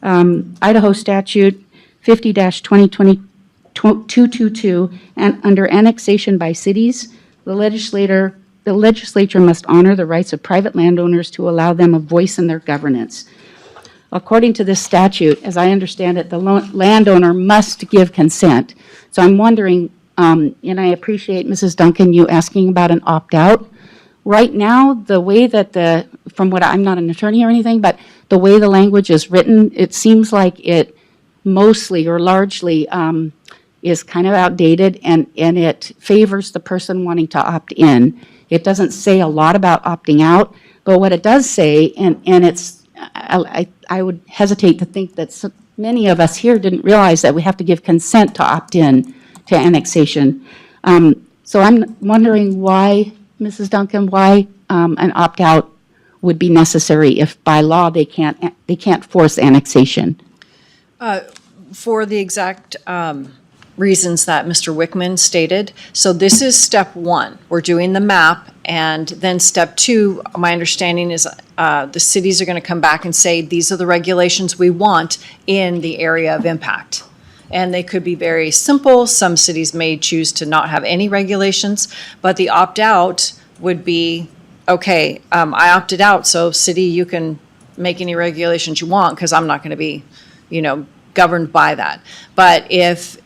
Idaho statute 50-2022, and under annexation by cities, the legislature must honor the rights of private landowners to allow them a voice in their governance. According to this statute, as I understand it, the landowner must give consent. So I'm wondering, and I appreciate Mrs. Duncan, you asking about an opt-out. Right now, the way that from what I'm not an attorney or anything, but the way the language is written, it seems like it mostly or largely is kind of outdated, and it favors the person wanting to opt in. It doesn't say a lot about opting out, but what it does say, and it's, I would hesitate to think that so many of us here didn't realize that we have to give consent to opt in to annexation. So I'm wondering why, Mrs. Duncan, why an opt-out would be necessary if by law they can't force annexation. For the exact reasons that Mr. Wickman stated. So this is step one. We're doing the map, and then step two, my understanding is the cities are going to come back and say, these are the regulations we want in the area of impact. And they could be very simple. Some cities may choose to not have any regulations, but the opt-out would be, okay, I opted out, so city, you can make any regulations you want because I'm not going to be, governed by that. But if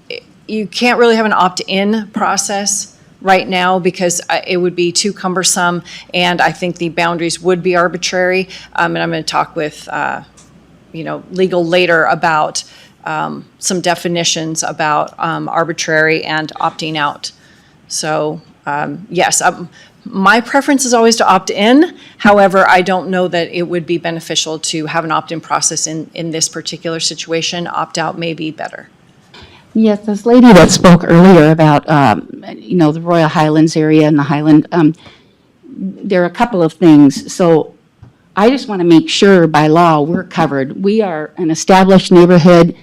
you can't really have an opt-in process right now because it would be too cumbersome, and I think the boundaries would be arbitrary. And I'm going to talk with, legal later about some definitions about arbitrary and opting out. So yes, my preference is always to opt in. However, I don't know that it would be beneficial to have an opt-in process in this particular situation. Opt-out may be better. Yes, this lady that spoke earlier about, the Royal Highlands area and the Highland, there are a couple of things. So I just want to make sure by law we're covered. We are an established neighborhood.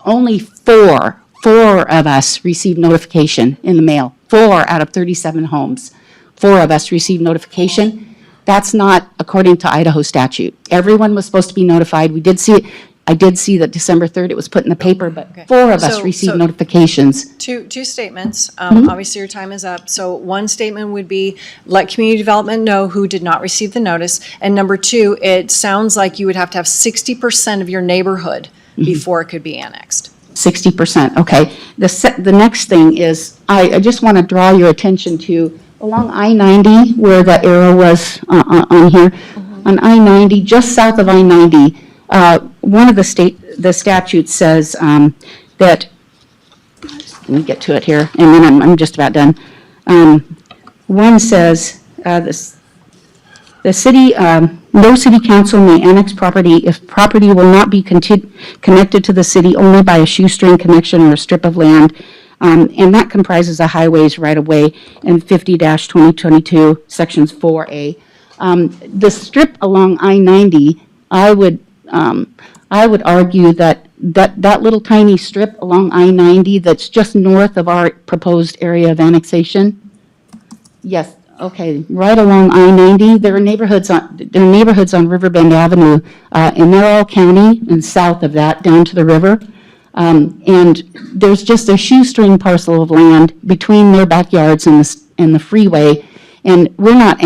Only four of us receive notification in the mail. 4 out of 37 homes. 4 of us received notification. That's not according to Idaho statute. Everyone was supposed to be notified. We did see it. I did see that December 3rd it was put in the paper, but Okay. 4 of us So- received so- notifications. Two statements. Obviously, your time is up. So one statement would be, let community development know who did not receive the notice. And number 2, it sounds like you would have to have 60% of your neighborhood before it could be annexed. 60%, okay. The next thing is, I just want to draw your attention to along I-90 where the arrow was on here. on I-90, just south of I-90, one of the statutes says that, let me get to it here, and then I'm just about done. One says, the city, no city council may annex property if property will not be connected to the city only by a shoestring connection or a strip of land. And that comprises the highways right of way in 50-2022, sections 4A. The strip along I-90, I would argue that little tiny strip along I-90 that's just north of our proposed area of annexation. Yes, okay, right along I-90, there are neighborhoods on Riverbend Avenue, and they're all county and south of that down to the river. And there's just a shoestring parcel of land between their backyards and the freeway. And we're not,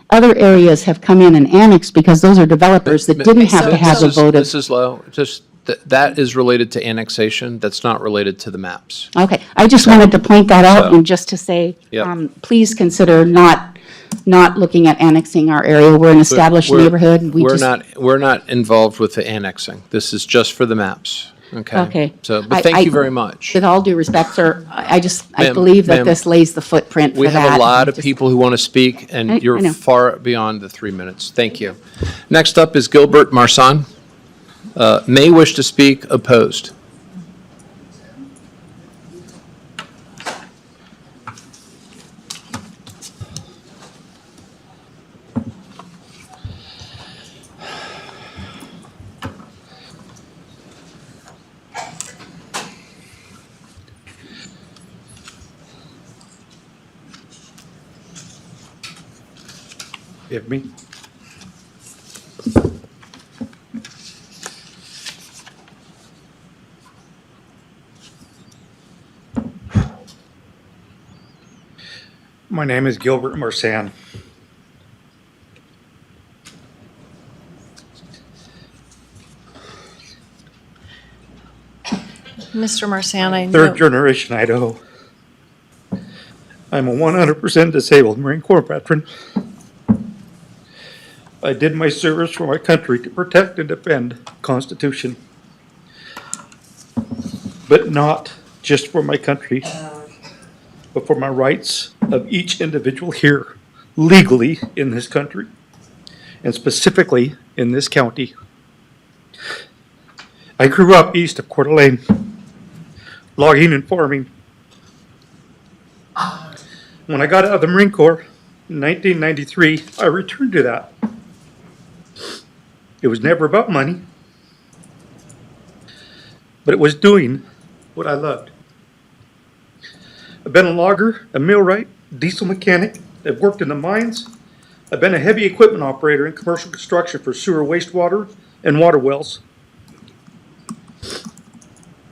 other areas have come in and annexed because those are developers that didn't have to have a vote of. Mrs. Lowe, just, that is related to annexation. That's not related to the maps. Okay, I just wanted to point that out and just to say, Yep. please consider not looking at annexing our area. We're an established neighborhood. and We're not involved with the annexing. This is just for the maps. Okay. Okay. So, but thank you very much. With all due respect, sir, I Ma'am, believe that ma'am, this lays the footprint for We that. have a lot of Just- people who want to speak, and I you're know. far beyond the 3 minutes. Thank you. Next up is Gilbert Marsan. May wish to speak, opposed. Give me. My name is Gilbert Marsan. Mr. Marsan, I know. Third generation Idaho. I'm a 100% disabled Marine Corps veteran. I did my service for my country to protect and defend the Constitution. But not just for my country, but for my rights of each individual here, legally in this country, and specifically in this county. I grew up east of Coeur d'Alene, logging and farming. When I got out of the Marine Corps in 1993, I returned to that. It was never about money, but it was doing what I loved. I've been a logger, a millwright, diesel mechanic. I've worked in the mines. I've been a heavy equipment operator in commercial construction for sewer, wastewater, and water wells.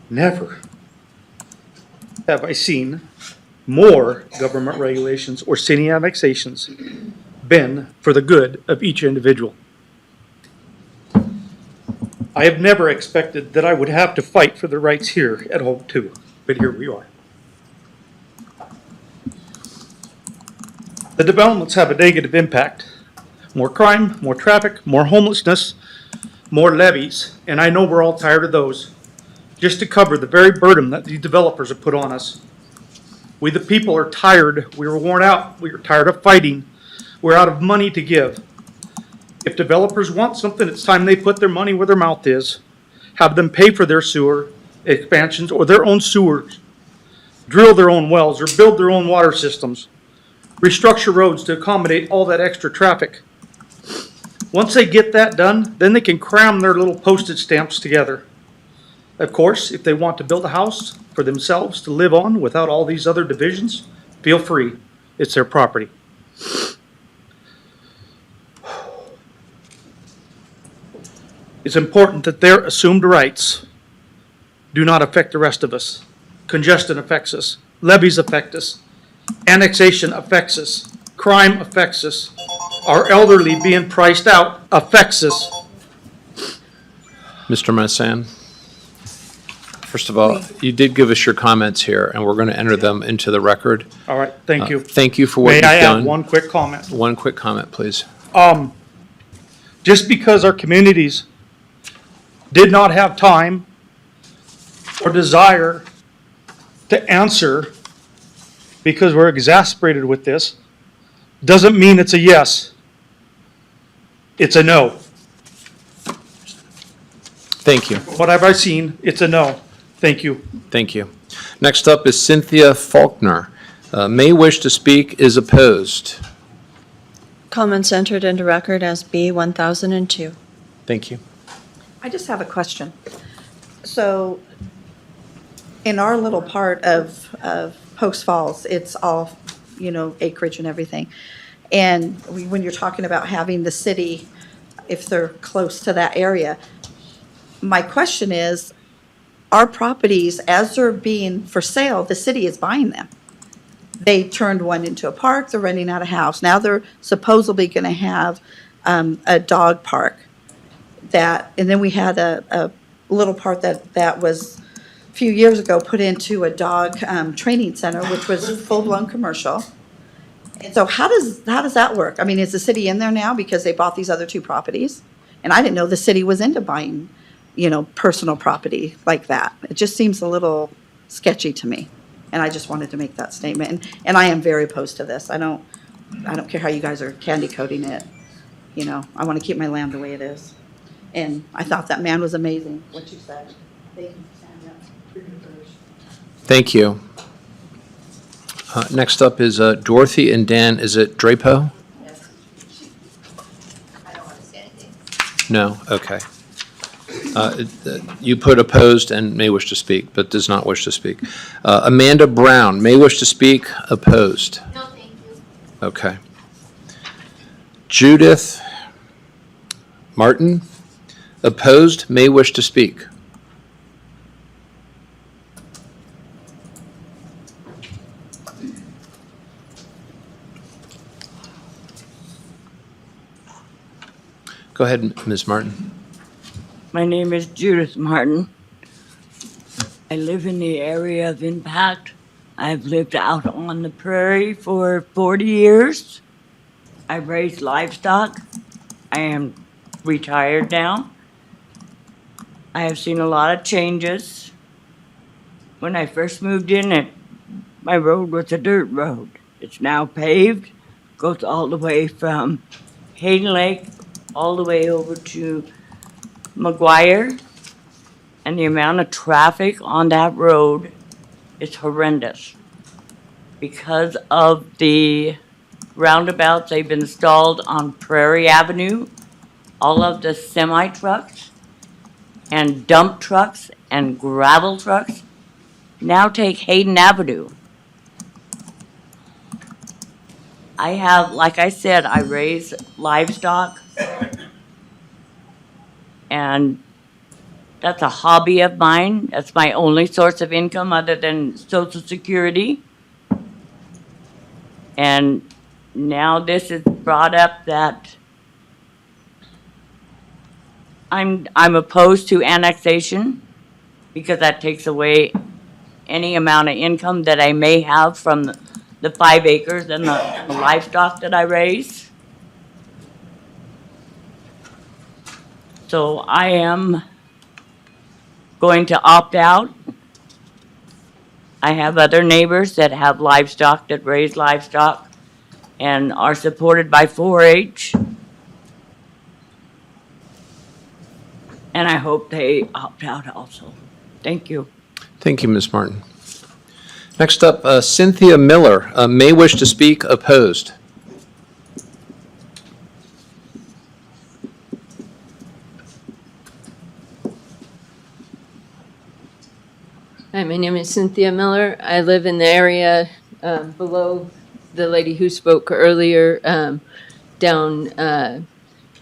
Never have I seen more government regulations or city annexations been for the good of each individual. I have never expected that I would have to fight for the rights here at home too, but here we are. The developments have a negative impact. More crime, more traffic, more homelessness, more levies, and I know we're all tired of those, just to cover the very burden that these developers have put on us. We the people are tired, we were worn out, we are tired of fighting, we're out of money to give. If developers want something, it's time they put their money where their mouth is. Have them pay for their sewer expansions or their own sewers. Drill their own wells or build their own water systems. Restructure roads to accommodate all that extra traffic. Once they get that done, then they can cram their little postage stamps together. Of course, if they want to build a house for themselves to live on without all these other divisions, feel free. It's their property. It's important that their assumed rights do not affect the rest of us. Congestion affects us. Levies affect us. Annexation affects us. Crime affects us. Our elderly being priced out affects us. Mr. Marsan, first of all, you did give us your comments here, and we're going to enter them into the record. All right, thank you. Thank you for what May you've I done. add one quick comment? One quick comment, please. just because our communities did not have time or desire to answer because we're exasperated with this, doesn't mean it's a yes. It's a no. Thank you. What have I seen? It's a no. Thank you. Thank you. Next up is Cynthia Faulkner. May wish to speak, is opposed. Comments entered into record as B 1002. Thank you. I just have a question. So, in our little part of Post Falls, it's all, acreage and everything. And when you're talking about having the city, if they're close to that area, my question is, our properties, as they're being for sale, the city is buying them. They turned one into a park, they're renting out a house. Now they're supposedly going to have a dog park. And then we had a little part that was a few years ago put into a dog training center, which was full-blown commercial. And so how does that work? I mean, is the city in there now because they bought these other two properties? And I didn't know the city was into buying, personal property like that. It just seems a little sketchy to me. And I just wanted to make that statement. And I am very opposed to this. I don't care how you guys are candy coating it. I want to keep my land the way it is. And I thought that man was amazing, what you said. Thank you, Sandra. Thank you. Next up is Dorothy and Dan. Is it Drapo? Yes. I don't want to say anything. No? Okay. You put opposed and may wish to speak, but does not wish to speak. Amanda Brown, may wish to speak, opposed. No, thank you. Okay. Judith Martin, opposed, may wish to speak. Go ahead, Ms. Martin. My name is Judith Martin. I live in the area of impact. I've lived out on the prairie for 40 years. I've raised livestock. I am retired now. I have seen a lot of changes. When I first moved in, my road was a dirt road. It's now paved, goes all the way from Hayden Lake all the way over to McGuire, and the amount of traffic on that road is horrendous. Because of the roundabouts they've installed on Prairie Avenue, all of the semi-trucks and dump trucks and gravel trucks now take Hayden Avenue. I have, like I said, I raise livestock. And that's a hobby of mine. That's my only source of income other than Social Security. And now this is brought up that I'm opposed to annexation because that takes away any amount of income that I may have from the 5 acres and the livestock that I raise. So I am going to opt out. I have other neighbors that have livestock, that raise livestock, and are supported by 4-H. And I hope they opt out also. Thank you. Thank you, Ms. Martin. Next up, Cynthia Miller, may wish to speak, opposed. Hi, my name is Cynthia Miller. I live in the area below the lady who spoke earlier, down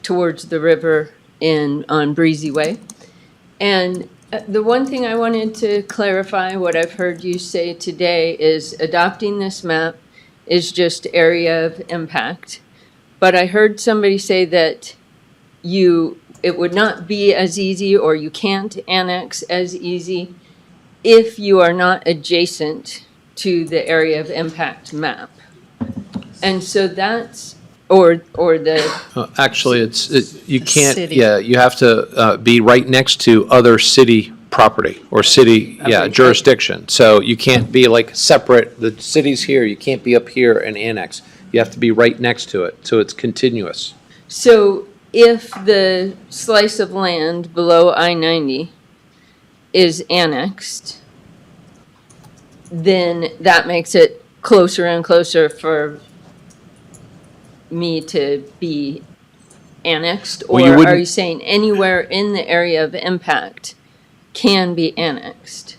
towards the river on Breezy Way. And the one thing I wanted to clarify, what I've heard you say today, is adopting this map is just area of impact. But I heard somebody say that it would not be as easy, or you can't annex as easy if you are not adjacent to the area of impact map. And so that's or the, Actually, you can't, City. yeah, you have to be right next to other city property or city, Okay. jurisdiction. So you can't be like separate, the city's here, you can't be up here and annex. You have to be right next to it, so it's continuous. so if the slice of land below I-90 is annexed, then that makes it closer and closer for me to be annexed? Well, you Or are wouldn't- you saying anywhere in the area of impact can be annexed?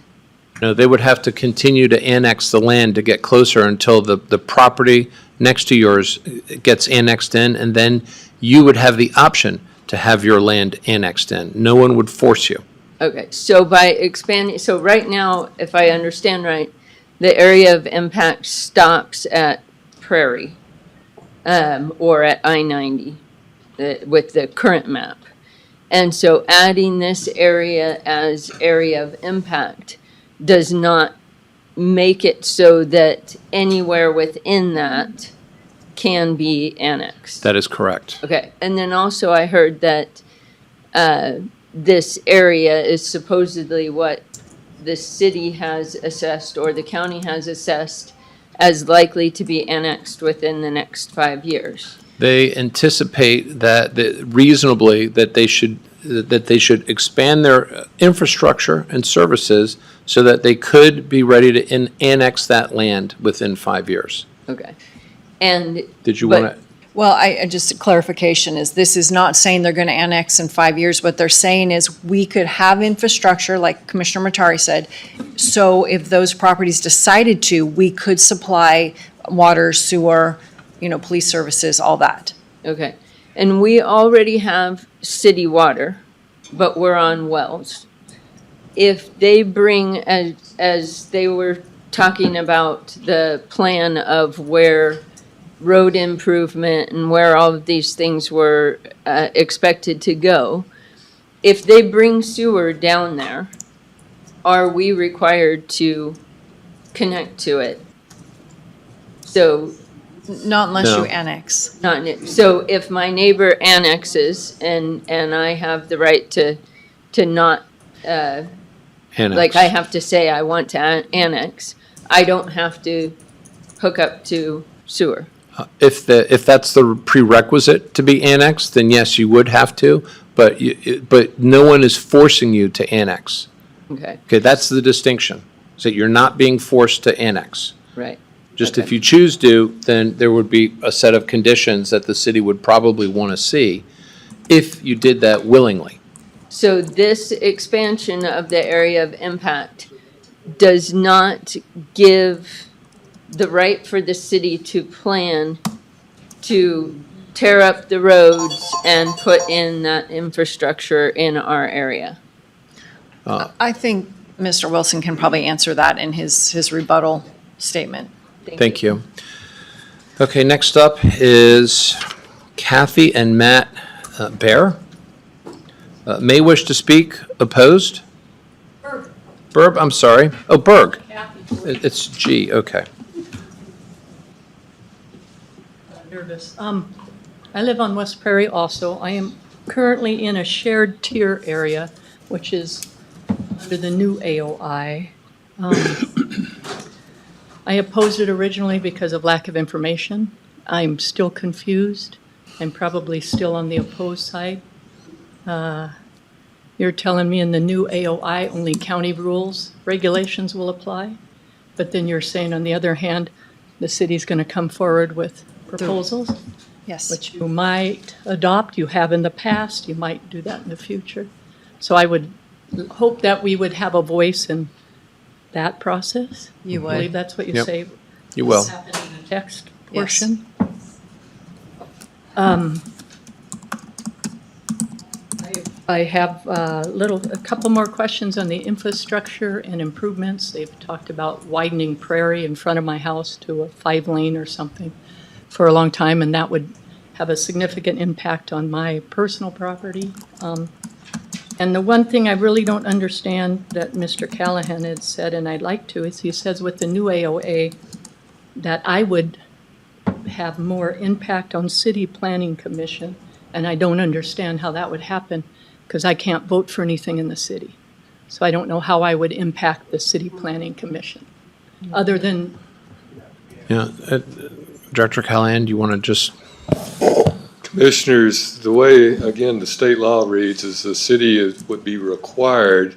No, they would have to continue to annex the land to get closer until the property next to yours gets annexed in, and then you would have the option to have your land annexed in. No one would force you. Okay, so by expanding, so right now, if I understand right, the area of impact stops at Prairie, or at I-90, with the current map. And so adding this area as area of impact does not make it so that anywhere within that can be annexed. That is correct. Okay, and then also I heard that this area is supposedly what the city has assessed or the county has assessed as likely to be annexed within the next 5 years. They anticipate reasonably that they should expand their infrastructure and services so that they could be ready to annex that land within 5 years. Okay. And. Did you but- want to? Well, just a clarification is this is not saying they're going to annex in 5 years. What they're saying is we could have infrastructure, like Commissioner Matari said. So if those properties decided to, we could supply water, sewer, police services, all that. Okay, and we already have city water, but we're on wells. If they bring, as they were talking about the plan of where road improvement and where all of these things were expected to go, if they bring sewer down there, are we required to connect to it? So Not unless No. you annex. so if my neighbor annexes and I have the right to not, Annex. like I have to say I want to annex, I don't have to hook up to sewer. If that's the prerequisite to be annexed, then yes, you would have to, but no one is forcing you to annex. Okay, Okay, that's the distinction, is that you're not being forced to annex. right. Just if you choose to, then there would be a set of conditions that the city would probably want to see if you did that willingly. So this expansion of the area of impact does not give the right for the city to plan to tear up the roads and put in that infrastructure in our area. I think Mr. Wilson can probably answer that in his rebuttal statement. Thank you. Okay, next up is Kathy and Matt Bear. May wish to speak, opposed? Berg, I'm sorry. Oh, Berg. It's G, okay. Nervous. I live on West Prairie also. I am currently in a shared tier area, which is under the new AOI. I opposed it originally because of lack of information. I'm still confused. I'm probably still on the opposed side. You're telling me in the new AOI, only county rules, regulations will apply? But then you're saying, on the other hand, the city's going to come forward with proposals, Yes. which you might adopt, you have in the past, you might do that in the future. So I would hope that we would have a voice in that process. You would. I believe that's what you Yep. say. You will. happened in the text Yes. portion. I have a couple more questions on the infrastructure and improvements. They've talked about widening Prairie in front of my house to a 5-lane or something for a long time, and that would have a significant impact on my personal property. And the one thing I really don't understand that Mr. Callahan had said, and I'd like to, is he says with the new AOA that I would have more impact on city planning commission, and I don't understand how that would happen, because I can't vote for anything in the city. So I don't know how I would impact the city planning commission, other than, Yeah, Director Callahan, do you want to just? Commissioners, the way, again, the state law reads is the city would be required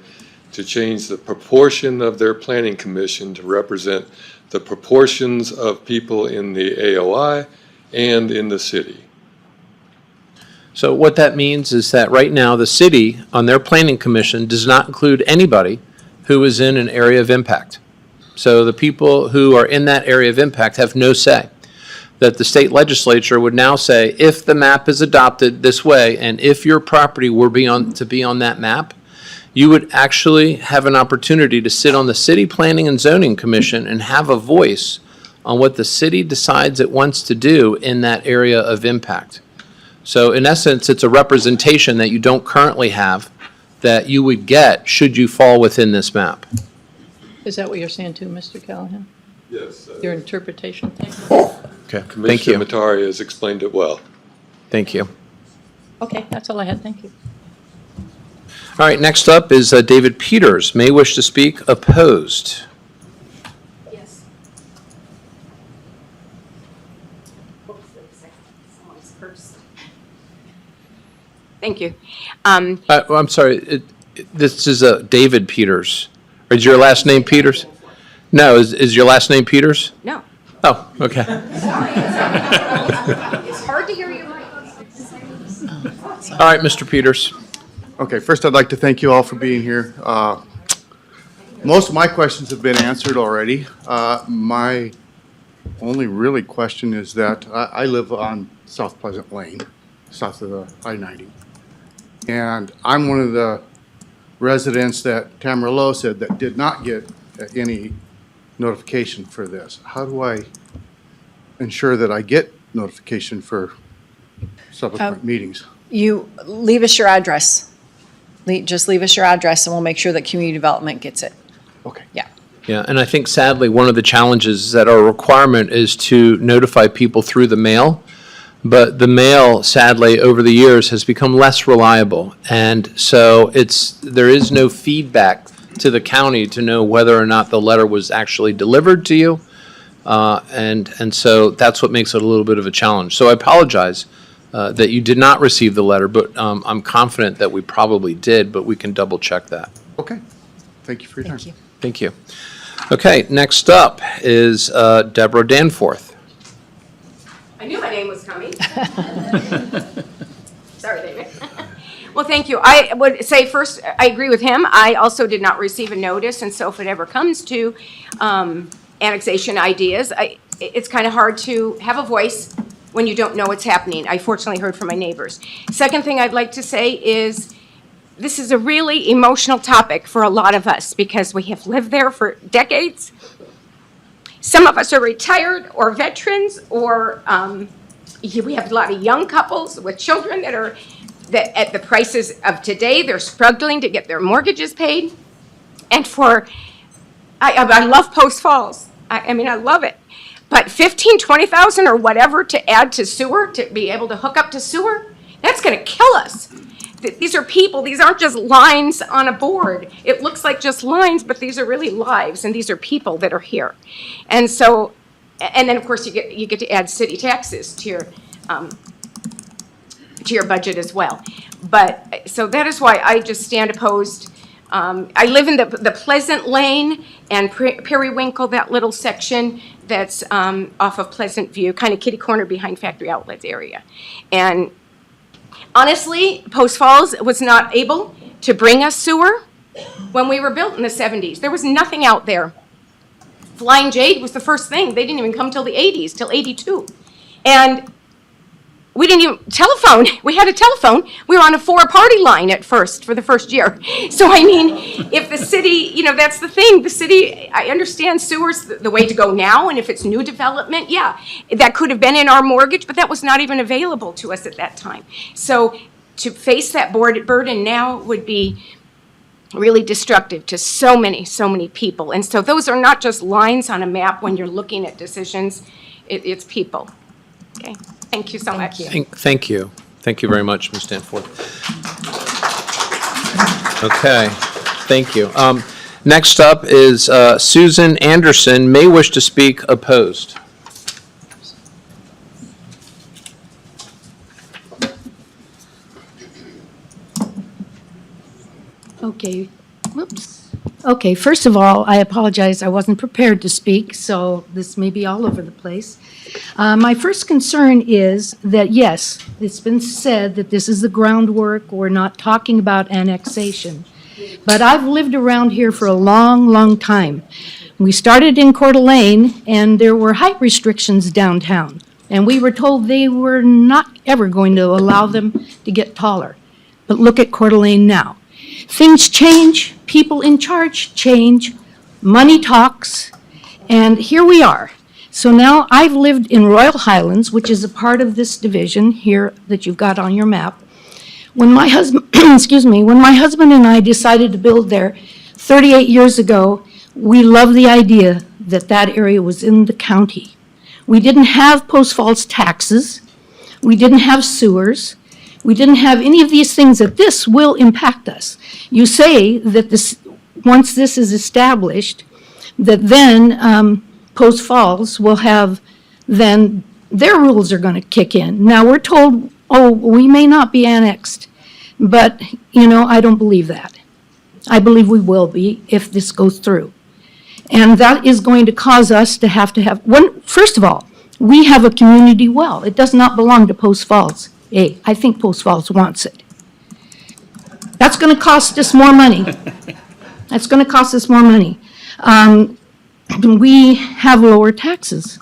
to change the proportion of their planning commission to represent the proportions of people in the AOI and in the city. So what that means is that right now, the city, on their planning commission, does not include anybody who is in an area of impact. So the people who are in that area of impact have no say. That the state legislature would now say, if the map is adopted this way, and if your property were to be on that map, you would actually have an opportunity to sit on the City Planning and Zoning Commission and have a voice on what the city decides it wants to do in that area of impact. So in essence, it's a representation that you don't currently have that you would get should you fall within this map. is that what you're saying too, Mr. Callahan? Yes. Your interpretation? Okay, thank Commissioner you. Matari has explained it well. Thank you. Okay, that's all I had, thank you. All right, next up is David Peters. May wish to speak opposed. Yes. Thank you. I'm sorry, this is David Peters. Is your last name Peters? No, is your last name Peters? No. Oh, okay. It's hard to hear you. All right, Mr. Peters. Okay, first I'd like to thank you all for being here. Most of my questions have been answered already. My only really question is that I live on South Pleasant Lane, south of the I-90. And I'm one of the residents that Tamara Lowe said that did not get any notification for this. How do I ensure that I get notification for subsequent meetings? You leave us your address. Just leave us your address and we'll make sure that community development gets it. Okay. Yeah. Yeah, and I think sadly, one of the challenges is that our requirement is to notify people through the mail. But the mail, sadly, over the years has become less reliable. And so there is no feedback to the county to know whether or not the letter was actually delivered to you. And so that's what makes it a little bit of a challenge. So I apologize that you did not receive the letter, but I'm confident that we probably did, but we can double check that. Okay. Thank you for your time. Thank you. Thank you. Okay, next up is Deborah Danforth. I knew my name was coming. Sorry, David. Well, thank you. I would say first, I agree with him. I also did not receive a notice, and so if it ever comes to annexation ideas, it's kind of hard to have a voice when you don't know what's happening. I fortunately heard from my neighbors. Second thing I'd like to say is this is a really emotional topic for a lot of us because we have lived there for decades. Some of us are retired or veterans, or we have a lot of young couples with children that at the prices of today, they're struggling to get their mortgages paid. And I love Post Falls. I mean, I love it. But 15, 20,000 or whatever to add to sewer, to be able to hook up to sewer, that's going to kill us. These are people, these aren't just lines on a board. It looks like just lines, but these are really lives, and these are people that are here. And so, and then of course you get to add city taxes to your budget as well. But, so that is why I just stand opposed. I live in the Pleasant Lane and Periwinkle, that little section that's off of Pleasant View, kind of kitty corner behind Factory Outlets area. And honestly, Post Falls was not able to bring us sewer when we were built in the 70s. There was nothing out there. Flying Jade was the first thing. They didn't even come till the 80s, till 82. And we didn't even telephone. We had a telephone. We were on a 4-party line at first for the first year. So, I mean, if the city, that's the thing. The city, I understand sewer's the way to go now, and if it's new development, yeah, that could have been in our mortgage, but that was not even available to us at that time. So to face that burden now would be really destructive to so many people. And so those are not just lines on a map when you're looking at decisions. It's people. Okay, thank you so much. Thank you. Thank you very much, Ms. Danforth. Okay, thank you. Next up is Susan Anderson, may wish to speak opposed. Okay, whoops. Okay, first of all, I apologize, I wasn't prepared to speak, so this may be all over the place. My first concern is that, yes, it's been said that this is the groundwork, we're not talking about annexation. But I've lived around here for a long, long time. We started in Coeur d'Alene, and there were height restrictions downtown. And we were told they were not ever going to allow them to get taller. But look at Coeur d'Alene now. Things change, people in charge change, money talks, and here we are. So now I've lived in Royal Highlands, which is a part of this division here that you've got on your map. When my husband, when my husband and I decided to build there 38 years ago, we loved the idea that that area was in the county. We didn't have Post Falls taxes. We didn't have sewers. We didn't have any of these things that this will impact us. You say that this, once this is established, that then Post Falls will have, then their rules are going to kick in. Now, we're told, oh, we may not be annexed, but, you know, I don't believe that. I believe we will be if this goes through. And that is going to cause us to have one, first of all, we have a community well. It does not belong to Post Falls. Hey, I think Post Falls wants it. That's going to cost us more money. That's going to cost us more money. We have lower taxes.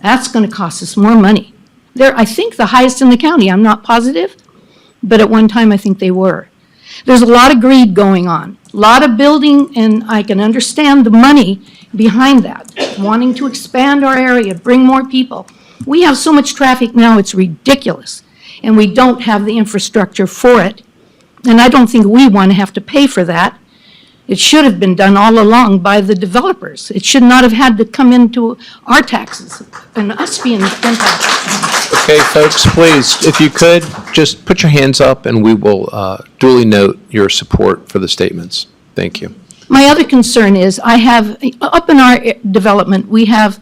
That's going to cost us more money. They're, I think, the highest in the county. I'm not positive, but at one time I think they were. There's a lot of greed going on, a lot of building, and I can understand the money behind that, wanting to expand our area, bring more people. We have so much traffic now, it's ridiculous, and we don't have the infrastructure for it. And I don't think we want to have to pay for that. It should have been done all along by the developers. It should not have had to come into our taxes and us being impacted. Okay, folks, please, if you could, just put your hands up and we will duly note your support for the statements. Thank you. My other concern is I have, up in our development, we have,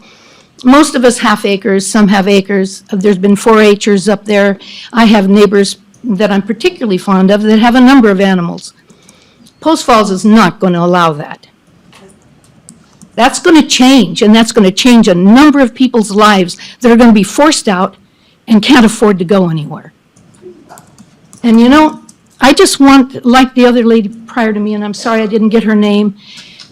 most of us half acres, some have acres. There's been 4-H'ers up there. I have neighbors that I'm particularly fond of that have a number of animals. Post Falls is not going to allow that. That's going to change, and that's going to change a number of people's lives that are going to be forced out and can't afford to go anywhere. And you know, I just want, like the other lady prior to me, and I'm sorry I didn't get her name,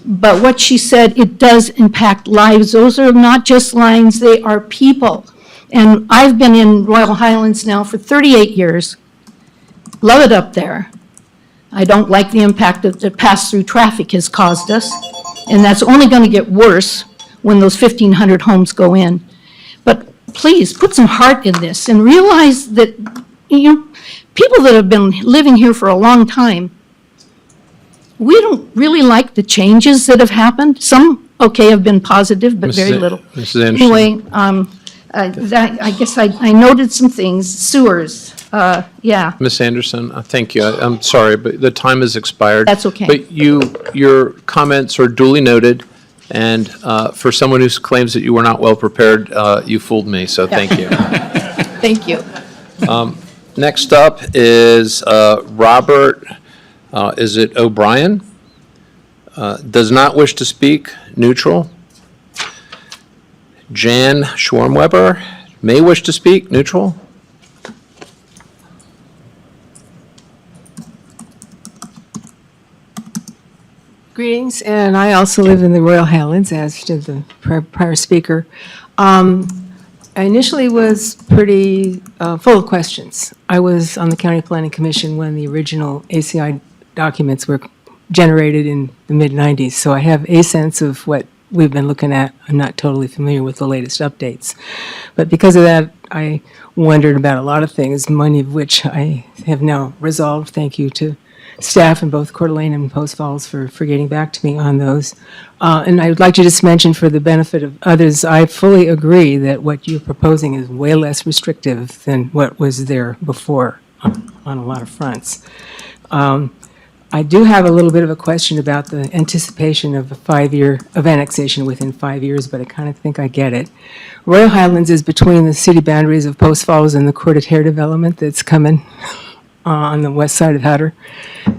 but what she said, it does impact lives. Those are not just lines, they are people. And I've been in Royal Highlands now for 38 years. Love it up there. I don't like the impact that the pass-through traffic has caused us, and that's only going to get worse when those 1,500 homes go in. But please, put some heart in this and realize that, you know, people that have been living here for a long time, we don't really like the changes that have happened. Some, okay, have been positive, but very little. Mrs. Anderson. Anyway, I guess I noted some things, sewers, yeah. Ms. Anderson, thank you. I'm sorry, but the time has expired. That's okay. But your comments are duly noted, and for someone who claims that you were not well prepared, you fooled me, so thank you. Thank you. Next up is Robert, is it O'Brien? Does not wish to speak, neutral. Jan Schwarmweber, may wish to speak, neutral. Greetings, and I also live in the Royal Highlands, as did the prior speaker. I initially was pretty full of questions. I was on the County Planning Commission when the original ACI documents were generated in the mid-90s, so I have a sense of what we've been looking at. I'm not totally familiar with the latest updates. But because of that, I wondered about a lot of things, many of which I have now resolved, thank you to staff in both Coeur d'Alene and Post Falls for getting back to me on those. And I would like to just mention for the benefit of others, I fully agree that what you're proposing is way less restrictive than what was there before on a lot of fronts. I do have a little bit of a question about the anticipation of of annexation within 5 years, but I kind of think I get it. Royal Highlands is between the city boundaries of Post Falls and the Coeur d'Alene development that's coming on the west side of Hutter.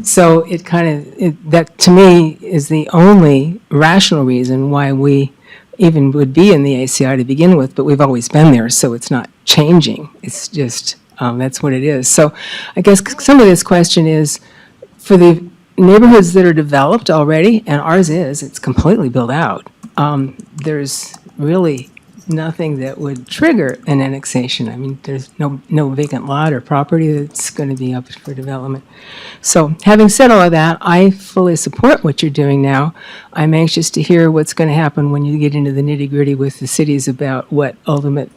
So that to me is the only rational reason why we even would be in the ACI to begin with, but we've always been there, so it's not changing. It's just, that's what it is. So I guess some of this question is, for the neighborhoods that are developed already, and ours is, it's completely built out, there's really nothing that would trigger an annexation. I mean, there's no vacant lot or property that's going to be up for development. So having said all of that, I fully support what you're doing now. I'm anxious to hear what's going to happen when you get into the nitty-gritty with the cities about what ultimate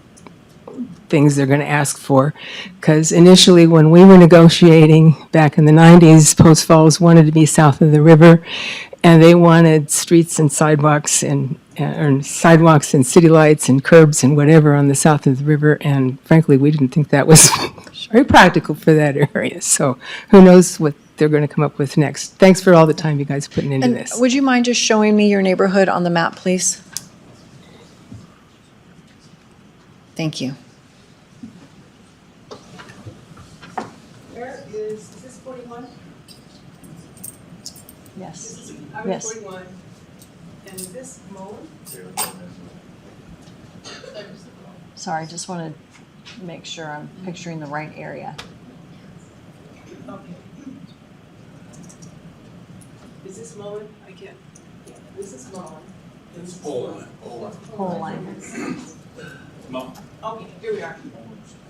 things they're going to ask for. Because initially, when we were negotiating back in the 90s, Post Falls wanted to be south of the river, and they wanted streets and sidewalks and city lights and curbs and whatever on the south of the river. And frankly, we didn't think that was very practical for that area. So who knows what they're going to come up with next. Thanks for all the time you guys are putting into And this. would you mind just showing me your neighborhood on the map, please? Thank you. Where is this 41? Yes. I'm Yes. 41. And is this Mullen? Sorry, just want to make sure I'm picturing the right area. Okay. Is this Mullen? I can't. Yeah, this is Mullen. It's Poland. Whole line. Okay, here we are.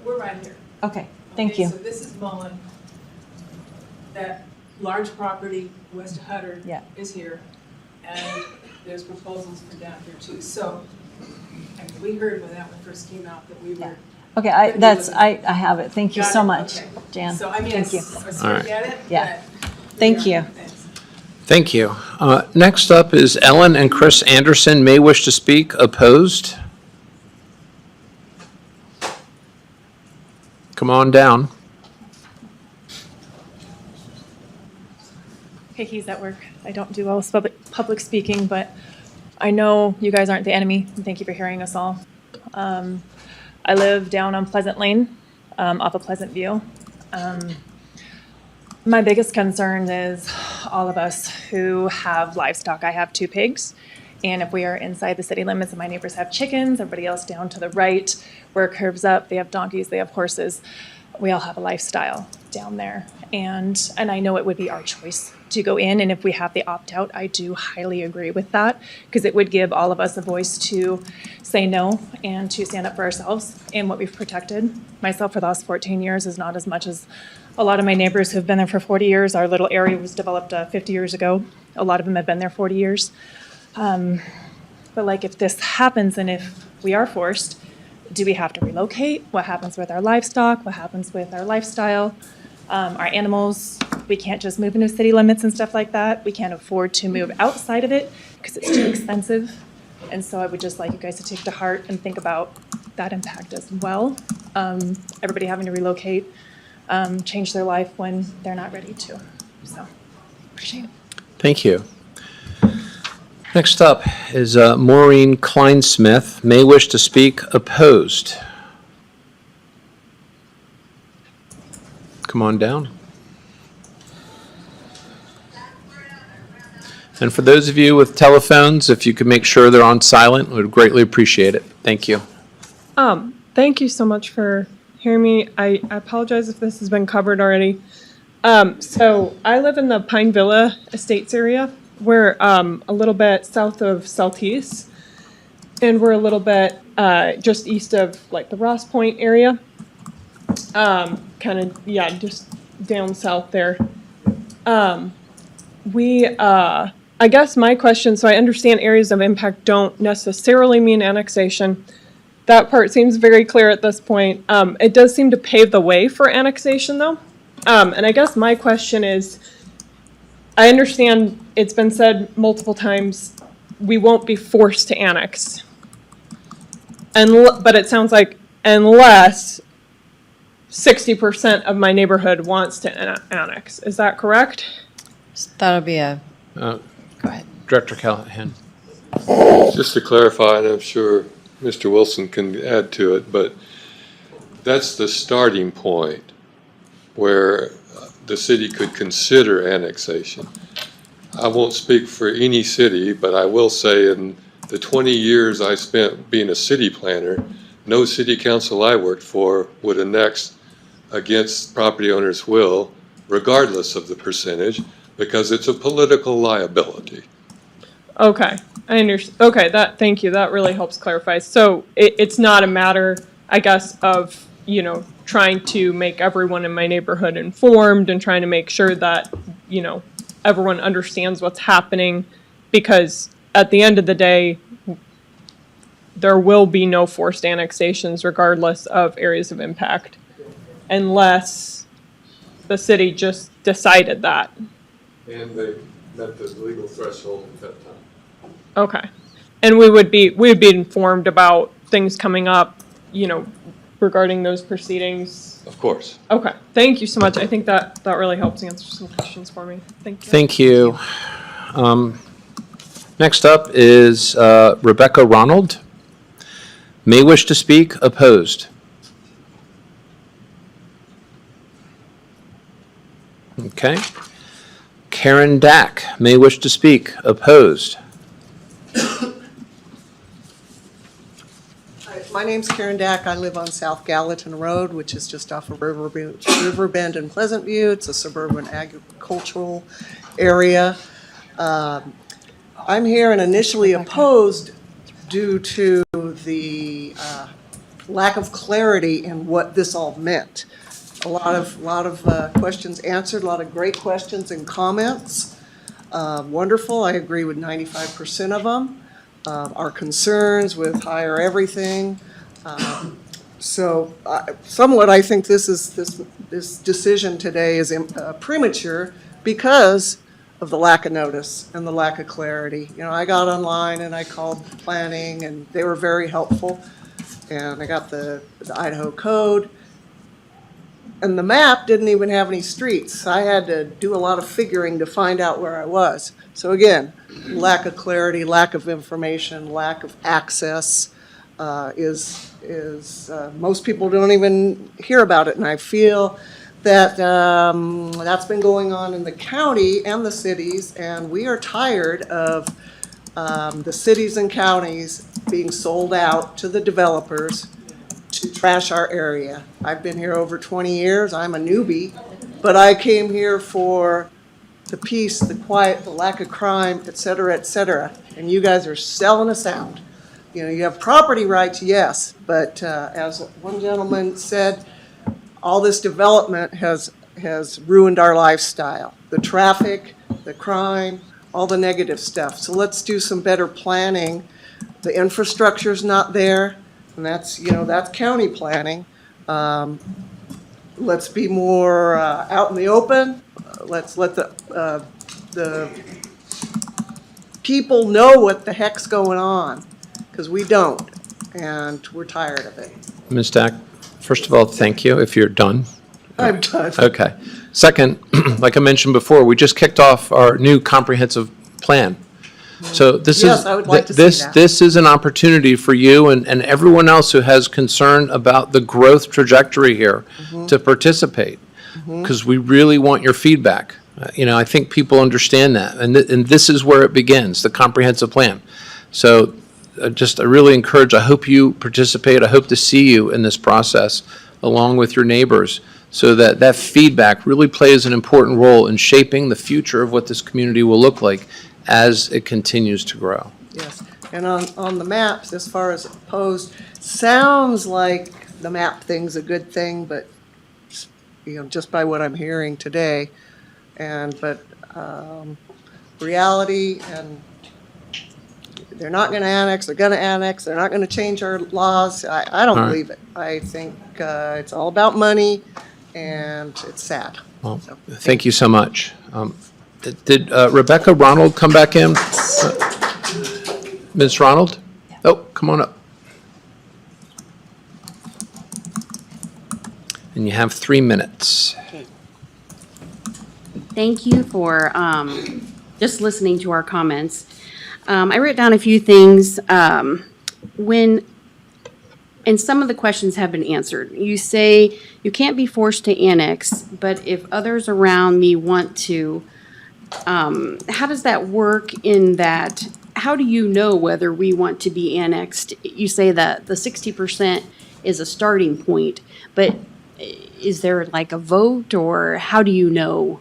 We're right here. Okay, thank Okay, you. So this is Mullen. That large property west of Hutter is here. And there's proposals for down here too. So, I mean, we heard when that one first came out that we were. Okay, I have it. Thank you Got so it? much, Okay. Jan. So, I mean, Thank you. I sort All of right. get it. Yeah. but Thank we you. are. Thanks. Thank you. Next up is Ellen and Chris Anderson may wish to speak. Opposed? Come on down. Hey, he's at work. I don't do well with public speaking, but I know you guys aren't the enemy, and thank you for hearing us all. I live down on Pleasant Lane, off of Pleasant View. My biggest concern is all of us who have livestock. I have 2 pigs, and if we are inside the city limits and my neighbors have chickens, everybody else down to the right, where it curves up, they have donkeys, they have horses. We all have a lifestyle down there. And I know it would be our choice to go in, and if we have the opt-out, I do highly agree with that, because it would give all of us a voice to say no and to stand up for ourselves and what we've protected. Myself, for the last 14 years, is not as much as a lot of my neighbors who've been there for 40 years. Our little area was developed 50 years ago. A lot of them have been there 40 years. But like, if this happens and if we are forced, do we have to relocate? What happens with our livestock? What happens with our lifestyle? Our animals, we can't just move into city limits and stuff like that. We can't afford to move outside of it because it's too expensive. And so I would just like you guys to take to heart and think about that impact as well. Everybody having to relocate, change their life when they're not ready to. So, appreciate it. Thank you. Next up is Maureen Kleinsmith, may wish to speak. Opposed? Come on down. And for those of you with telephones, if you could make sure they're on silent, we would greatly appreciate it. Thank you. Thank you so much for hearing me. I apologize if this has been covered already. So I live in the Pine Villa Estates area. We're a little bit south of Southeast, and we're a little bit just east of like the Ross Point area. Kind of, yeah, just down south there. I guess my question, so I understand areas of impact don't necessarily mean annexation. That part seems very clear at this point. It does seem to pave the way for annexation, though. And I guess my question is, I understand it's been said multiple times, we won't be forced to annex. But it sounds like unless 60% of my neighborhood wants to annex. Is that correct? That'll be a, Go ahead. Director Callahan. Just to clarify, and I'm sure Mr. Wilson can add to it, but that's the starting point where the city could consider annexation. I won't speak for any city, but I will say in the 20 years I spent being a city planner, no city council I worked for would annex against property owners' will, regardless of the percentage, because it's a political liability. Okay, I understand. Okay, thank you. That really helps clarify. So it's not a matter, I guess, of, trying to make everyone in my neighborhood informed and trying to make sure that, everyone understands what's happening, because at the end of the day, there will be no forced annexations regardless of areas of impact, unless the city just decided that. And they met the legal threshold at that time. Okay. And we would be informed about things coming up, regarding those proceedings. Of course. Okay. Thank you so much. I think that really helps answer some questions for me. Thank you. Thank you. Next up is Rebecca Ronald. May wish to speak, opposed. Okay. Karen Dack may wish to speak, opposed. My name's Karen Dack. I live on South Gallatin Road, which is just off of Riverbend and Pleasant View. It's a suburban agricultural area. I'm here and initially opposed due to the lack of clarity in what this all meant. A lot of questions answered, a lot of great questions and comments. Wonderful. I agree with 95% of them. Our concerns with higher everything. Somewhat, I think this decision today is premature because of the lack of notice and the lack of clarity. I got online and I called planning and they were very helpful. And I got the Idaho code. And the map didn't even have any streets. I had to do a lot of figuring to find out where I was. So again, lack of clarity, lack of information, lack of access is most people don't even hear about it. And I feel that that's been going on in the county and the cities, and we are tired of the cities and counties being sold out to the developers to trash our area. I've been here over 20 years. I'm a newbie, but I came here for the peace, the quiet, the lack of crime, et cetera, and you guys are selling us out. You have property rights, yes, but as one gentleman said, all this development has ruined our lifestyle. The traffic, the crime, all the negative stuff. So let's do some better planning. The infrastructure's not there. And that's county planning. Let's be more out in the open. Let's let the people know what the heck's going on, because we don't, and we're tired of it. Ms. Dack, first of all, thank you, if you're done. I'm done. Okay. Second, like I mentioned before, we just kicked off our new comprehensive plan. So this Yes, is I would like to see that. this is an opportunity for you and everyone else who has concern about the growth trajectory here to participate, because we really want your feedback. I think people understand that, and this is where it begins, the comprehensive plan. So I really encourage, I hope you participate. I hope to see you in this process along with your neighbors, so that feedback really plays an important role in shaping the future of what this community will look like as it continues to grow. Yes, and on the maps, as far as opposed, sounds like the map thing's a good thing, but just by what I'm hearing today, but reality, and they're not going to annex. They're going to annex. They're not going to change our laws. I don't All right. believe it. I think it's all about money, and it's sad. Well, thank you so much. Did Rebecca Ronald come back in? Ms. Ronald? Oh, come on up. And you have 3 minutes. Thank you for just listening to our comments. I wrote down a few things. And some of the questions have been answered. You say you can't be forced to annex, but if others around me want to, how does that work in that? How do you know whether we want to be annexed? You say that the 60% is a starting point, but is there like a vote, or how do you know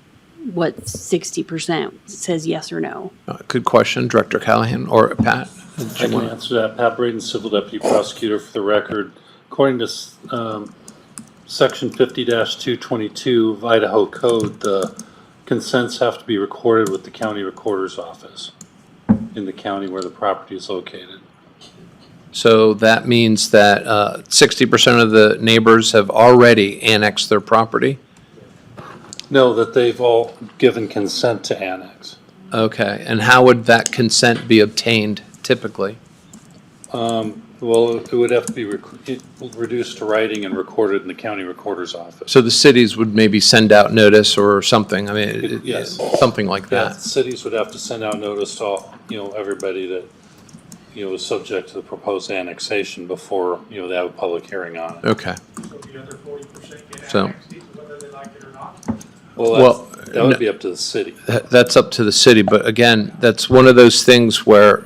what 60% says yes or no? Good question, Director Callahan or Pat. I can answer that. Pat Braden, Civil Deputy Prosecutor, for the record. According to Section 50-222 of Idaho Code, the consents have to be recorded with the county recorder's office in the county where the property is located. So that means that 60% of the neighbors have already annexed their property? No, that they've all given consent to annex. Okay, and how would that consent be obtained typically? Well, it would have to be reduced to writing and recorded in the county recorder's office. So the cities would maybe send out notice or something, I mean, Yes. something like Yeah, that. cities would have to send out notice to all, everybody that, is subject to the proposed annexation before, they have a public hearing on it. Okay. So, Well, that would be up to the city. that's up to the city, but again, that's one of those things where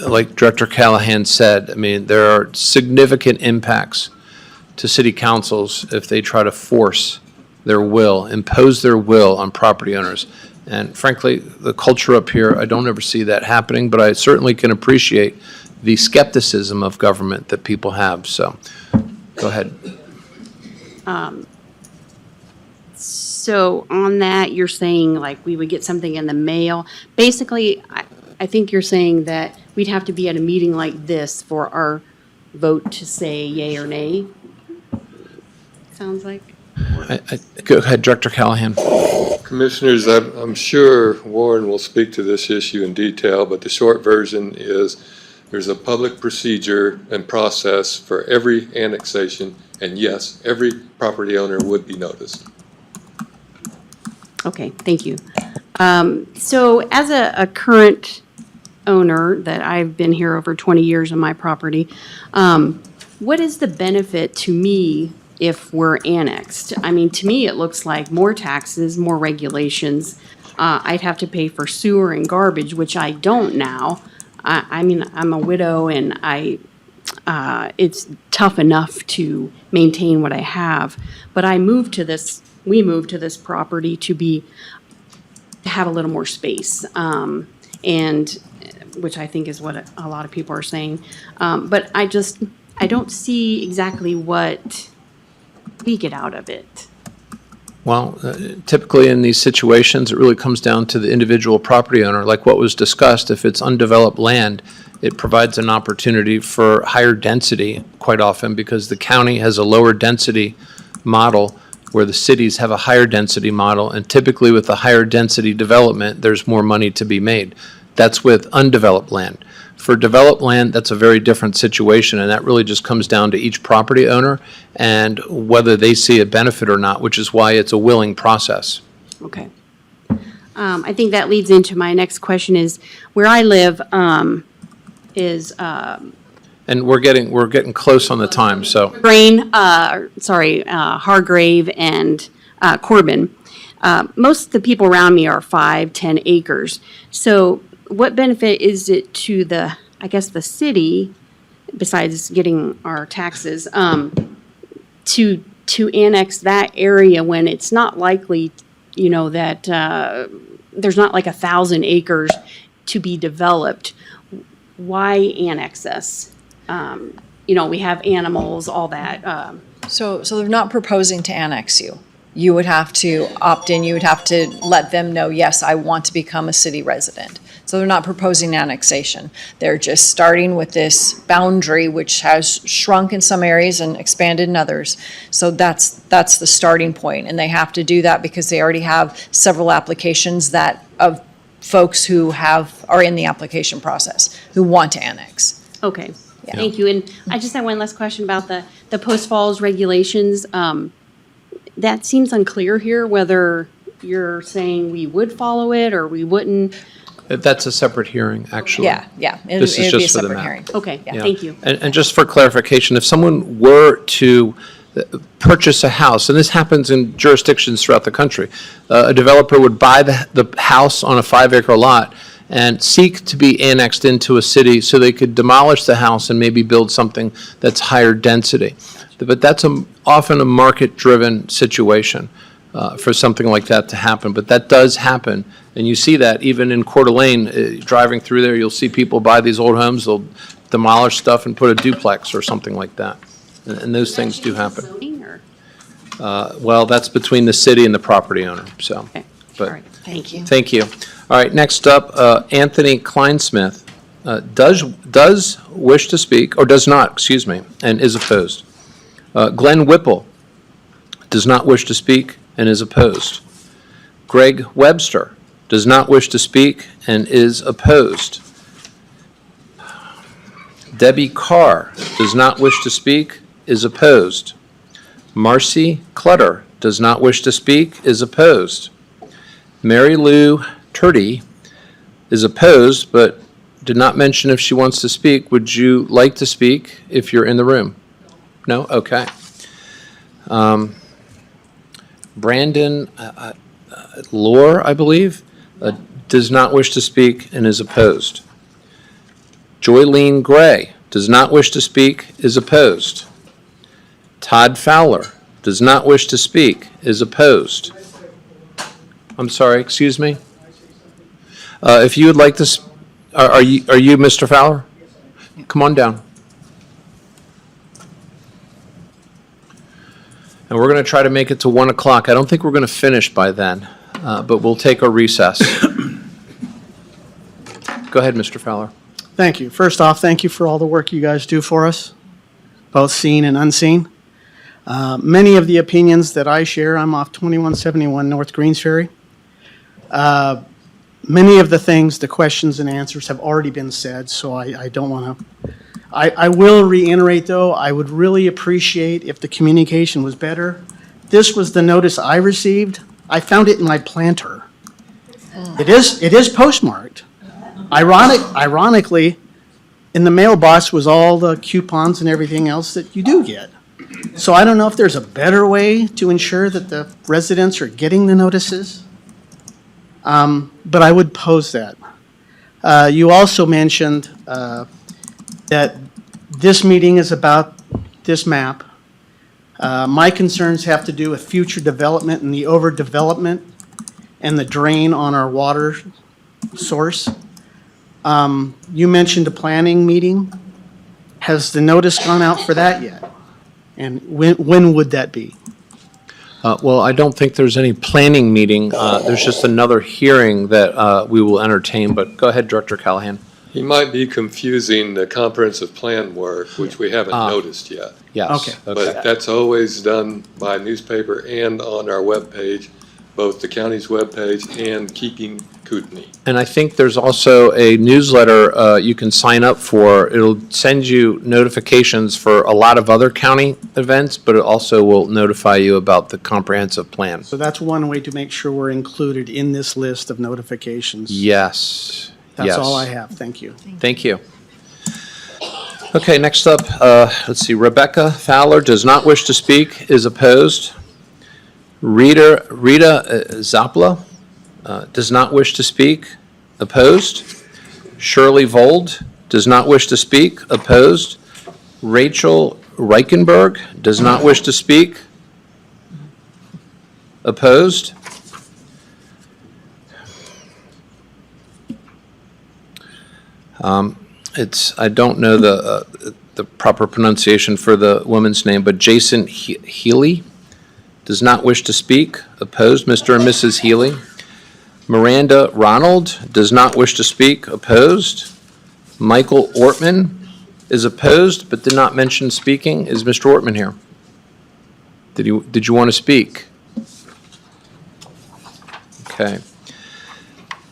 like Director Callahan said, I mean, there are significant impacts to city councils if they try to force their will, impose their will on property owners. And frankly, the culture up here, I don't ever see that happening, but I certainly can appreciate the skepticism of government that people have. So, go ahead. So on that, you're saying like we would get something in the mail. Basically, I think you're saying that we'd have to be at a meeting like this for our vote to say yay or nay. Sounds like. Go ahead, Director Callahan. Commissioners, I'm sure Warren will speak to this issue in detail, but the short version is there's a public procedure and process for every annexation, and yes, every property owner would be noticed. Okay, thank you. So as a current owner that I've been here over 20 years on my property, what is the benefit to me if we're annexed? I mean, to me, it looks like more taxes, more regulations. I'd have to pay for sewer and garbage, which I don't now. I mean, I'm a widow and it's tough enough to maintain what I have. But we moved to this property to have a little more space. And which I think is what a lot of people are saying. But I don't see exactly what we get out of it. Well, typically in these situations, it really comes down to the individual property owner. Like what was discussed, if it's undeveloped land, it provides an opportunity for higher density quite often because the county has a lower density model where the cities have a higher density model. And typically with the higher density development, there's more money to be made. That's with undeveloped land. For developed land, that's a very different situation, and that really just comes down to each property owner and whether they see a benefit or not, which is why it's a willing process. Okay. I think that leads into my next question is, where I live is And we're getting close on the time, so. Hargrave and Corbin. Most of the people around me are 5-10 acres. So what benefit is it to the city, besides getting our taxes, to annex that area when it's not likely, that there's not like 1,000 acres to be developed? Why annex us? We have animals, all that. So they're not proposing to annex you? you would have to opt in, you would have to let them know, yes, I want to become a city resident. So they're not proposing annexation. They're just starting with this boundary, which has shrunk in some areas and expanded in others. So that's the starting point, and they have to do that because they already have several applications that of folks who are in the application process, who want to annex. Okay, thank you. And I just have one last question about the Post Falls regulations. That seems unclear here, whether you're saying we would follow it or we wouldn't. That's a separate hearing, actually. Yeah. This is It'd be a just for the separate map. hearing. Okay, Yeah. thank you. And just for clarification, if someone were to purchase a house, and this happens in jurisdictions throughout the country, a developer would buy the house on a 5-acre lot and seek to be annexed into a city so they could demolish the house and maybe build something that's higher density. But that's often a market-driven situation for something like that to happen. But that does happen, and you see that even in Coeur d'Alene, driving through there, you'll see people buy these old homes, they'll demolish stuff and put a duplex or something like that. And those things do happen. Zoning or? Well, that's between the city and the property owner, so. Okay, But all right, thank you. Thank you. All right, next up, Anthony Kleinsmith does wish to speak, or does not, excuse me, and is opposed. Glenn Whipple does not wish to speak and is opposed. Greg Webster does not wish to speak and is opposed. Debbie Carr does not wish to speak, is opposed. Marcy Clutter does not wish to speak, is opposed. Mary Lou Turdy is opposed, but did not mention if she wants to speak. Would you like to speak if you're in the room? No? Okay. Brandon Lohr, I believe, does not wish to speak and is opposed. Joylene Gray does not wish to speak, is opposed. Todd Fowler does not wish to speak, is opposed. I'm sorry, excuse me? If you would like to, are you Mr. Fowler? Come on down. And we're going to try to make it to 1 o'clock. I don't think we're going to finish by then, but we'll take a recess. Go ahead, Mr. Fowler. Thank you. First off, thank you for all the work you guys do for us, both seen and unseen. Many of the opinions that I share, I'm off 2171 North Greens Ferry. Many of the things, the questions and answers have already been said, so I don't want to. I will reiterate, though, I would really appreciate if the communication was better. This was the notice I received. I found it in my planter. It is postmarked. Ironically, in the mailbox was all the coupons and everything else that you do get. So I don't know if there's a better way to ensure that the residents are getting the notices. But I would pose that. You also mentioned that this meeting is about this map. My concerns have to do with future development and the overdevelopment and the drain on our water source. You mentioned a planning meeting. Has the notice gone out for that yet? And when would that be? Well, I don't think there's any planning meeting. There's just another hearing that we will entertain, but go ahead, Director Callahan. He might be confusing the comprehensive plan work, which we haven't noticed yet. Yes. Okay. But that's always done by newspaper and on our webpage, both the county's webpage and Keeping Kootenai. And I think there's also a newsletter you can sign up for. It'll send you notifications for a lot of other county events, but it also will notify you about the comprehensive plan. So that's one way to make sure we're included in this list of notifications. Yes. That's Yes. all I have. Thank you. Thank you. Okay, next up, let's see, Rebecca Fowler does not wish to speak, is opposed. Rita Zapla does not wish to speak, opposed. Shirley Vold does not wish to speak, opposed. Rachel Reichenberg does not wish to speak, opposed. I don't know the proper pronunciation for the woman's name, but Jason Healy does not wish to speak. Opposed, Mr. and Mrs. Healy. Miranda Ronald does not wish to speak. Opposed. Michael Ortman is opposed but did not mention speaking. Is Mr. Ortman here? Did you want to speak? Okay.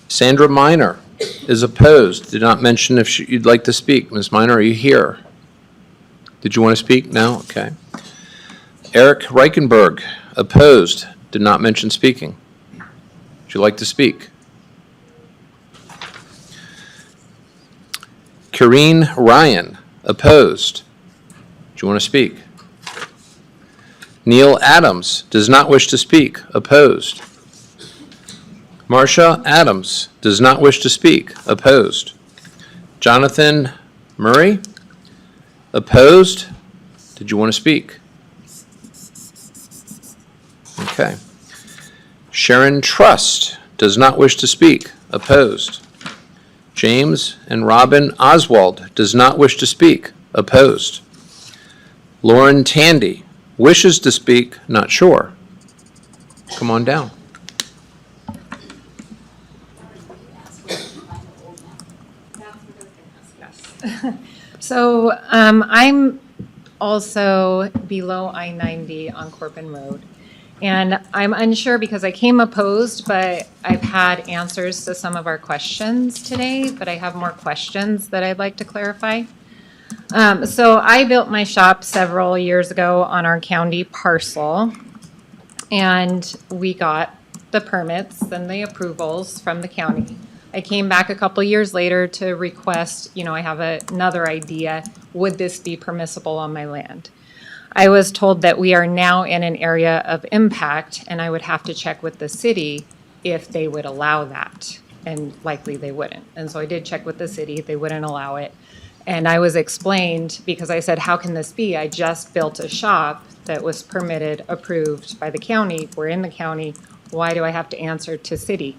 Sandra Minor is opposed. Did not mention if you'd like to speak. Ms. Minor, are you here? Did you want to speak? No? Okay. Eric Reichenberg, opposed. Did not mention speaking. Would you like to speak? Karine Ryan, opposed. Do you want to speak? Neil Adams does not wish to speak. Opposed. Marcia Adams does not wish to speak. Opposed. Jonathan Murray, opposed. Did you want to speak? Okay. Sharon Trust does not wish to speak. Opposed. James and Robin Oswald does not wish to speak. Opposed. Lauren Tandy wishes to speak, not sure. Come on down. So I'm also below I-90 on Corbin Road. And I'm unsure because I came opposed, but I've had answers to some of our questions today, but I have more questions that I'd like to clarify. So I built my shop several years ago on our county parcel, and we got the permits and the approvals from the county. I came back a couple years later to request, I have another idea, would this be permissible on my land? I was told that we are now in an area of impact, and I would have to check with the city if they would allow that, and likely they wouldn't. And so I did check with the city, they wouldn't allow it. And I was explained, because I said, how can this be? I just built a shop that was permitted, approved by the county. We're in the county. Why do I have to answer to city?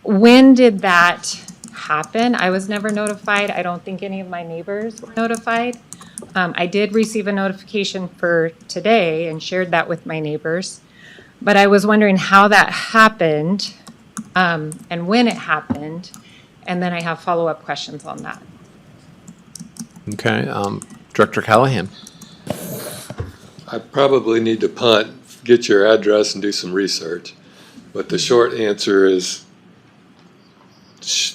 When did that happen? I was never notified. I don't think any of my neighbors were notified. I did receive a notification for today and shared that with my neighbors. But I was wondering how that happened and when it happened. And then I have follow-up questions on that. Okay. Director Callahan. I probably need to punt, get your address and do some research. But the short answer is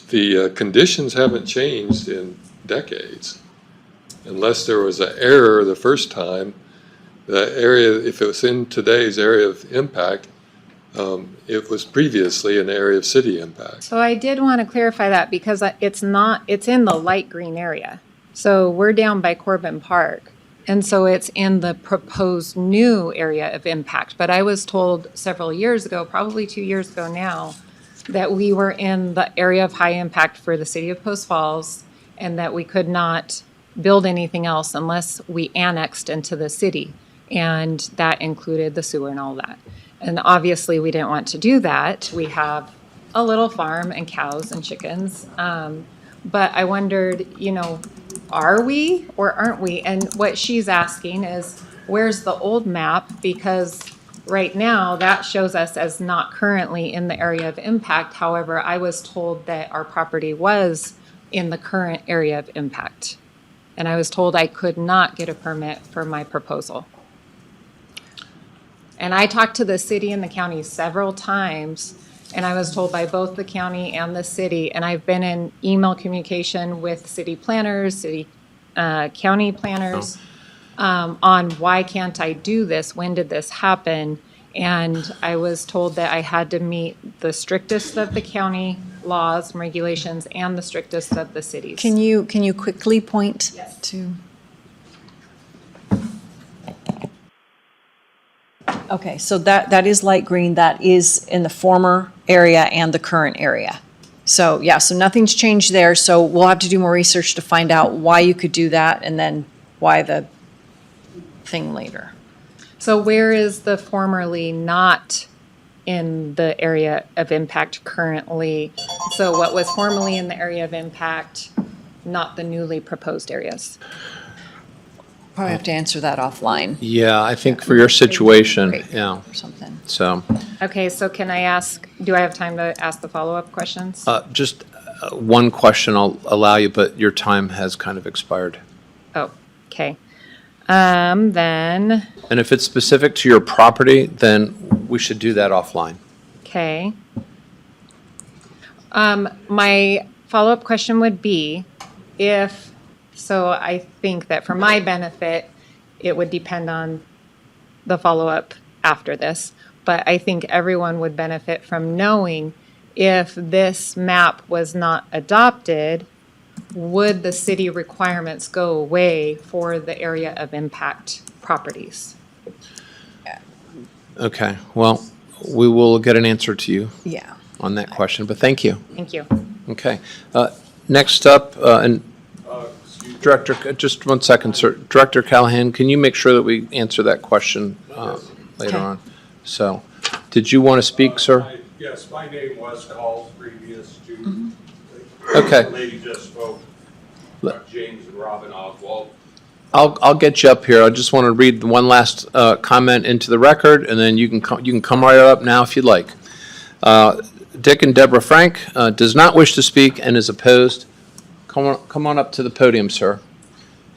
the conditions haven't changed in decades. Unless there was an error the first time, the area, if it was in today's area of impact, it was previously an area of city impact. So I did want to clarify that because it's in the light green area. So we're down by Corbin Park. And so it's in the proposed new area of impact. But I was told several years ago, probably 2 years ago now, that we were in the area of high impact for the city of Post Falls and that we could not build anything else unless we annexed into the city. And that included the sewer and all that. And obviously we didn't want to do that. We have a little farm and cows and chickens. But I wondered, are we or aren't we? And what she's asking is, where's the old map? Because right now that shows us as not currently in the area of impact. However, I was told that our property was in the current area of impact. And I was told I could not get a permit for my proposal. And I talked to the city and the county several times, and I was told by both the county and the city, and I've been in email communication with city planners, county planners, on why can't I do this? When did this happen? And I was told that I had to meet the strictest of the county laws and regulations and the strictest of the cities. Can you quickly point to? Okay, so that is light green. That is in the former area and the current area. So yeah, so nothing's changed there. So we'll have to do more research to find out why you could do that and then why the thing later. So where is the formerly not in the area of impact currently? So what was formerly in the area of impact, not the newly proposed areas? Probably have to answer that offline Yeah, I think for your situation, yeah, or something. so, Okay, so can I ask, do I have time to ask the follow-up questions? just one question I'll allow you, but your time has kind of expired. Oh, okay. Then, And if it's specific to your property, then we should do that offline. okay. My follow-up question would be if, so I think that for my benefit, it would depend on the follow-up after this, but I think everyone would benefit from knowing if this map was not adopted, would the city requirements go away for the area of impact properties? Okay, well, we will get an answer to you Yeah. on that question, but thank you. Thank you. Okay. Next up, and Director, just 1 second, sir. Director Callahan, can you make sure that we answer that question later on? So, did you want to speak, sir? Yes, my name was called previous to. Okay. The lady just spoke, James and Robin Oswald. I'll get you up here. I just want to read one last comment into the record, and then you can come right up now if you'd like. Dick and Deborah Frank does not wish to speak and is opposed. Come on up to the podium, sir.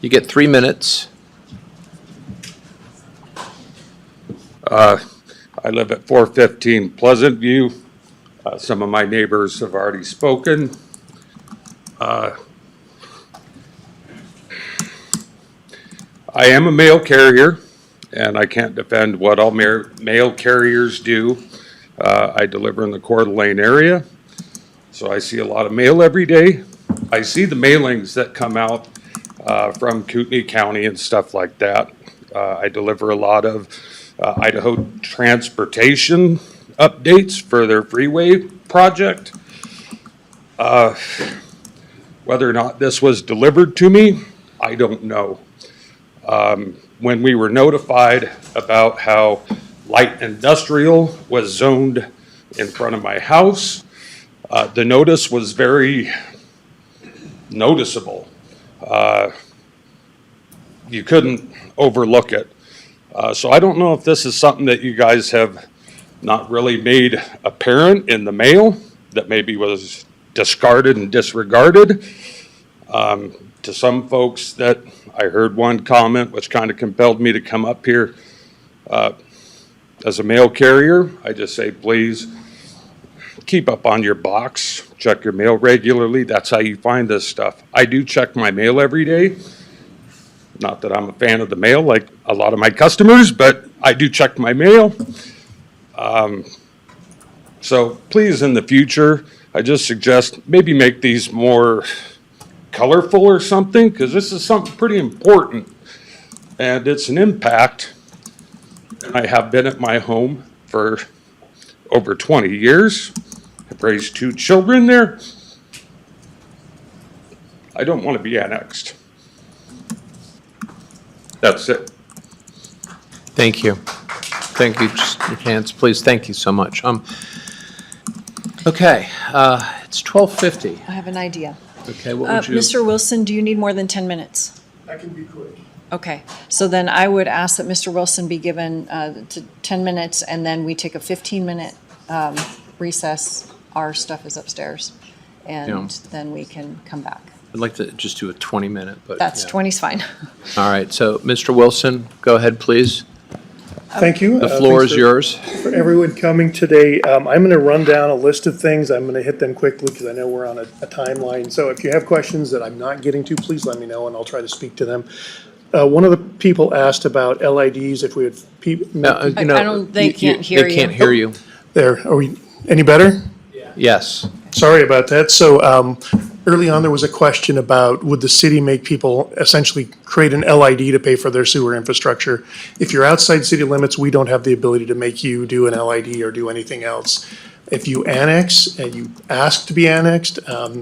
You get 3 minutes. I live at 415 Pleasant View. Some of my neighbors have already spoken. I am a mail carrier, and I can't defend what all mail carriers do. I deliver in the Coeur d'Alene area, so I see a lot of mail every day. I see the mailings that come out from Kootenai County and stuff like that. I deliver a lot of Idaho transportation updates for their freeway project. Whether or not this was delivered to me, I don't know. When we were notified about how light industrial was zoned in front of my house, the notice was very noticeable. You couldn't overlook it. So I don't know if this is something that you guys have not really made apparent in the mail, that maybe was discarded and disregarded. To some folks that I heard one comment which kind of compelled me to come up here. As a mail carrier, I just say, please keep up on your box, check your mail regularly. That's how you find this stuff. I do check my mail every day. Not that I'm a fan of the mail like a lot of my customers, but I do check my mail. So please, in the future, I just suggest maybe make these more colorful or something, because this is something pretty important and it's an impact. And I have been at my home for over 20 years. I've raised 2 children there. I don't want to be annexed. That's it. Thank you. Thank you. Just your hands, please. Thank you so much. Okay, it's 12:50. I have an idea. Okay, what would you? Mr. Wilson, do you need more than 10 minutes? I can be quick. Okay, so then I would ask that Mr. Wilson be given to 10 minutes, and then we take a 15-minute recess. Our stuff is upstairs, and then we can come back. I'd like to just do a 20-minute, but. That's yeah. 20's fine. All right, so Mr. Wilson, go ahead, please. Thank you. The floor is yours. For everyone coming today, I'm going to run down a list of things. I'm going to hit them quickly because I know we're on a timeline. So if you have questions that I'm not getting to, please let me know and I'll try to speak to them. One of the people asked about LIDs, if we had. They can't hear you. They can't hear you. There, are we, any better? Yes. Sorry about that. So early on, there was a question about would the city make people essentially create an LID to pay for their sewer infrastructure? If you're outside city limits, we don't have the ability to make you do an LID or do anything else. If you annex and you ask to be annexed,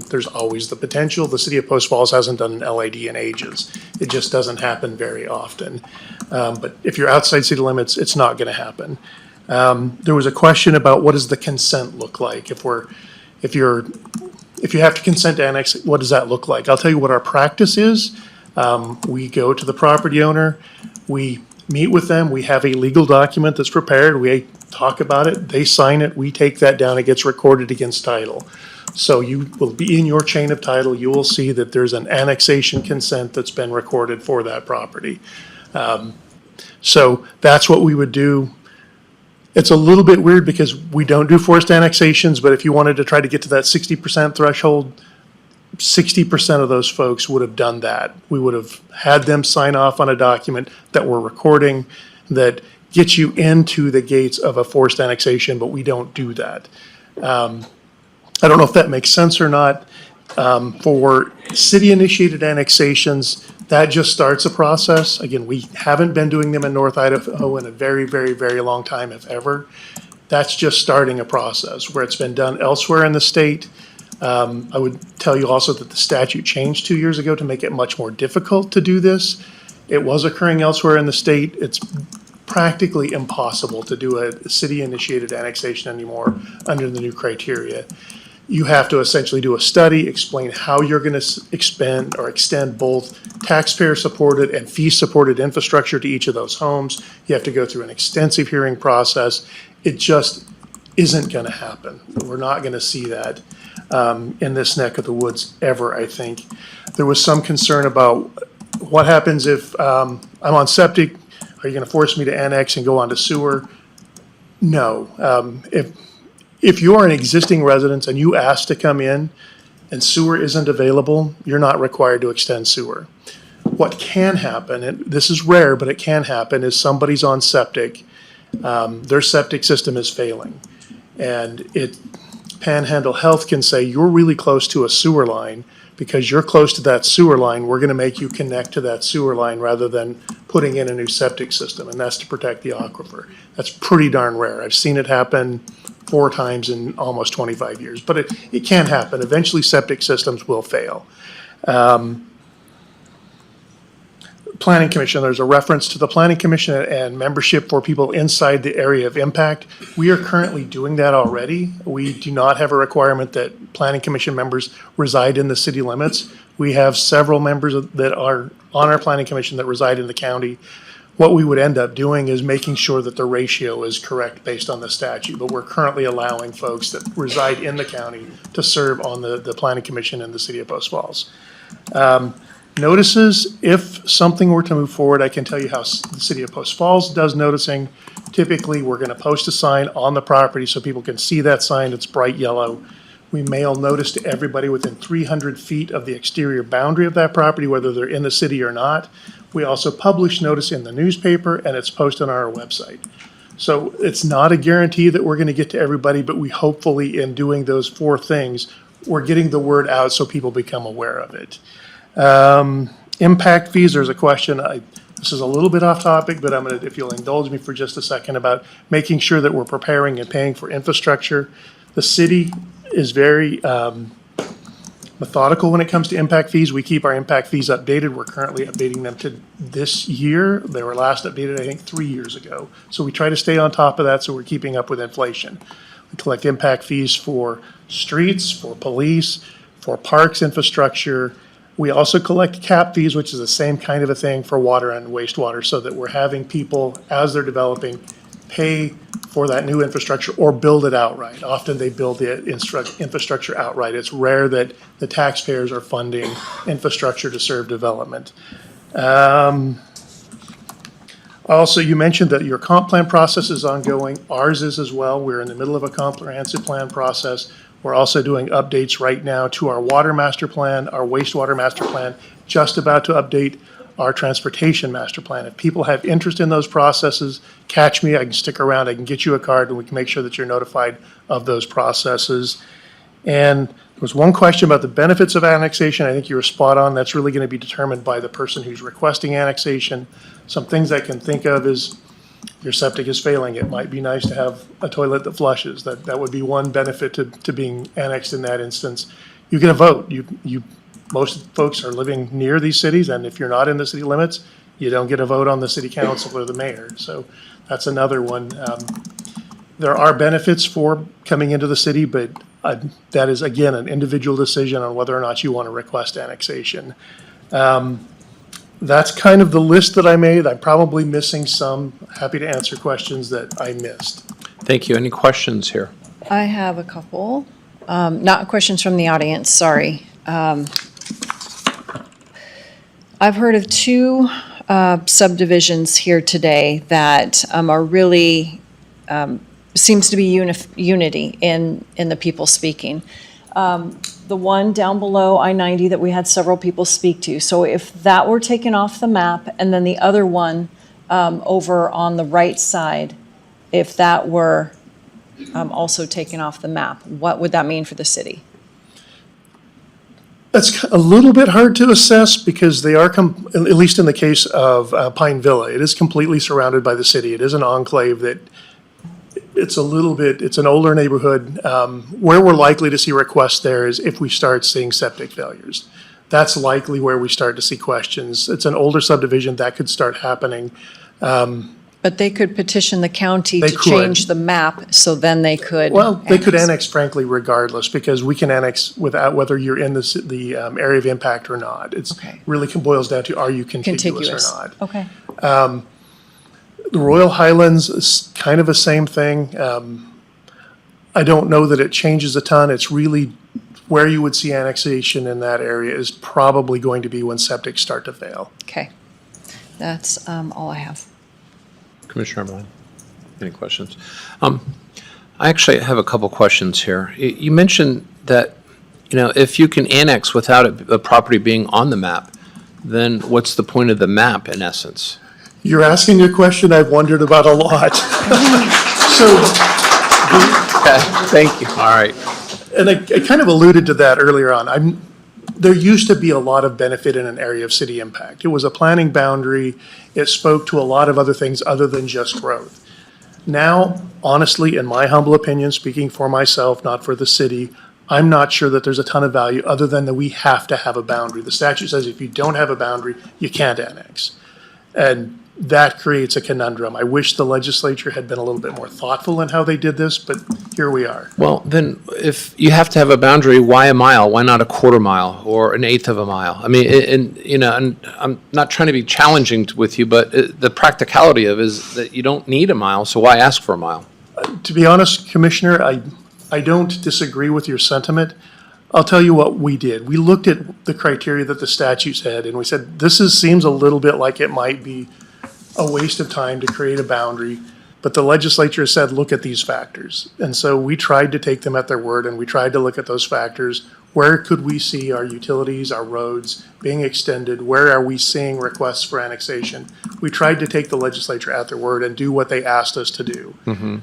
there's always the potential. The city of Post Falls hasn't done an LID in ages. It just doesn't happen very often. But if you're outside city limits, it's not going to happen. There was a question about what does the consent look like? If you have to consent to annex, what does that look like? I'll tell you what our practice is. We go to the property owner, we meet with them, we have a legal document that's prepared, we talk about it, they sign it, we take that down, it gets recorded against title. So you will be in your chain of title, you will see that there's an annexation consent that's been recorded for that property. So that's what we would do. It's a little bit weird because we don't do forced annexations, but if you wanted to try to get to that 60% threshold, 60% of those folks would have done that. We would have had them sign off on a document that we're recording that gets you into the gates of a forced annexation, but we don't do that. I don't know if that makes sense or not. For city-initiated annexations, that just starts a process. Again, we haven't been doing them in North Idaho in a very, very, very long time, if ever. That's just starting a process. Where it's been done elsewhere in the state, I would tell you also that the statute changed 2 years ago to make it much more difficult to do this. It was occurring elsewhere in the state. It's practically impossible to do a city-initiated annexation anymore under the new criteria. You have to essentially do a study, explain how you're going to expend or extend both taxpayer-supported and fee-supported infrastructure to each of those homes. You have to go through an extensive hearing process. It just isn't going to happen. We're not going to see that in this neck of the woods ever, I think. There was some concern about what happens if I'm on septic. Are you going to force me to annex and go on to sewer? No. If you're an existing residence and you ask to come in and sewer isn't available, you're not required to extend sewer. What can happen, and this is rare, but it can happen, is somebody's on septic, their septic system is failing. And Panhandle Health can say, you're really close to a sewer line. Because you're close to that sewer line, we're going to make you connect to that sewer line rather than putting in a new septic system, and that's to protect the aquifer. That's pretty darn rare. I've seen it happen 4 times in almost 25 years, but it can happen. Eventually, septic systems will fail. Planning Commission, there's a reference to the Planning Commission and membership for people inside the area of impact. We are currently doing that already. We do not have a requirement that Planning Commission members reside in the city limits. We have several members that are on our Planning Commission that reside in the county. What we would end up doing is making sure that the ratio is correct based on the statute, but we're currently allowing folks that reside in the county to serve on the Planning Commission in the city of Post Falls. Notices, if something were to move forward, I can tell you how the city of Post Falls does noticing. Typically, we're going to post a sign on the property so people can see that sign. It's bright yellow. We mail notice to everybody within 300 feet of the exterior boundary of that property, whether they're in the city or not. We also publish notice in the newspaper, and it's posted on our website. So it's not a guarantee that we're going to get to everybody, but we hopefully, in doing those 4 things, we're getting the word out so people become aware of it. Impact fees, there's a question. This is a little bit off topic, but I'm going to, if you'll indulge me for just a second, about making sure that we're preparing and paying for infrastructure. The city is very methodical when it comes to impact fees. We keep our impact fees updated. We're currently updating them to this year. They were last updated, I think, 3 years ago. So we try to stay on top of that so we're keeping up with inflation. We collect impact fees for streets, for police, for parks infrastructure. We also collect cap fees, which is the same kind of a thing for water and wastewater, so that we're having people, as they're developing, pay for that new infrastructure or build it outright. Often they build the infrastructure outright. It's rare that the taxpayers are funding infrastructure to serve development. Also, you mentioned that your comp plan process is ongoing. Ours is as well. We're in the middle of a comprehensive plan process. We're also doing updates right now to our water master plan, our wastewater master plan, just about to update our transportation master plan. If people have interest in those processes, catch me, I can stick around, I can get you a card, and we can make sure that you're notified of those processes. And there was one question about the benefits of annexation. I think you were spot on. That's really going to be determined by the person who's requesting annexation. Some things I can think of is your septic is failing. It might be nice to have a toilet that flushes. That would be one benefit to being annexed in that instance. You get a vote. Most folks are living near these cities, and if you're not in the city limits, you don't get a vote on the city council or the mayor. So that's another one. There are benefits for coming into the city, but that is, again, an individual decision on whether or not you want to request annexation. That's kind of the list that I made. I'm probably missing some. Happy to answer questions that I missed. Thank you. Any questions here? I have a couple, not questions from the audience, sorry. I've heard of two subdivisions here today that are really, seems to be unity in the people speaking. The one down below I-90 that we had several people speak to. So if that were taken off the map, and then the other one over on the right side, if that were also taken off the map, what would that mean for the city? That's a little bit hard to assess because they are, at least in the case of Pine Villa, it is completely surrounded by the city. It is an enclave that it's a little bit, it's an older neighborhood. Where we're likely to see requests there is if we start seeing septic failures. That's likely where we start to see questions. It's an older subdivision that could start happening. But they could petition the county They to could. change the map, so then they could. Well, they could annex frankly regardless, because we can annex without whether you're in the area of impact or not. It's really boils down to, are you contiguous or not? Okay. The Royal Highlands is kind of the same thing. I don't know that it changes a ton. It's really where you would see annexation in that area is probably going to be when septics start to fail. Okay. That's all I have. Commissioner Emerline, any questions? I actually have a couple questions here. You mentioned that, if you can annex without a property being on the map, then what's the point of the map in essence? You're asking a question I've wondered about a lot. Okay, thank you. All right. And I kind of alluded to that earlier on. There used to be a lot of benefit in an area of city impact. It was a planning boundary. It spoke to a lot of other things other than just growth. Now, honestly, in my humble opinion, speaking for myself, not for the city, I'm not sure that there's a ton of value other than that we have to have a boundary. The statute says if you don't have a boundary, you can't annex. And that creates a conundrum. I wish the legislature had been a little bit more thoughtful in how they did this, but here we are. Well, then, if you have to have a boundary, why a mile? Why not a quarter mile or an eighth of a mile? I mean, and I'm not trying to be challenging with you, but the practicality of it is that you don't need a mile, so why ask for a mile? To be honest, Commissioner, I don't disagree with your sentiment. I'll tell you what we did. We looked at the criteria that the statute said, and we said, seems a little bit like it might be a waste of time to create a boundary, but the legislature said, look at these factors. And so we tried to take them at their word, and we tried to look at those factors. Where could we see our utilities, our roads being extended? Where are we seeing requests for annexation? We tried to take the legislature at their word and do what they asked us to do. Mm-hmm.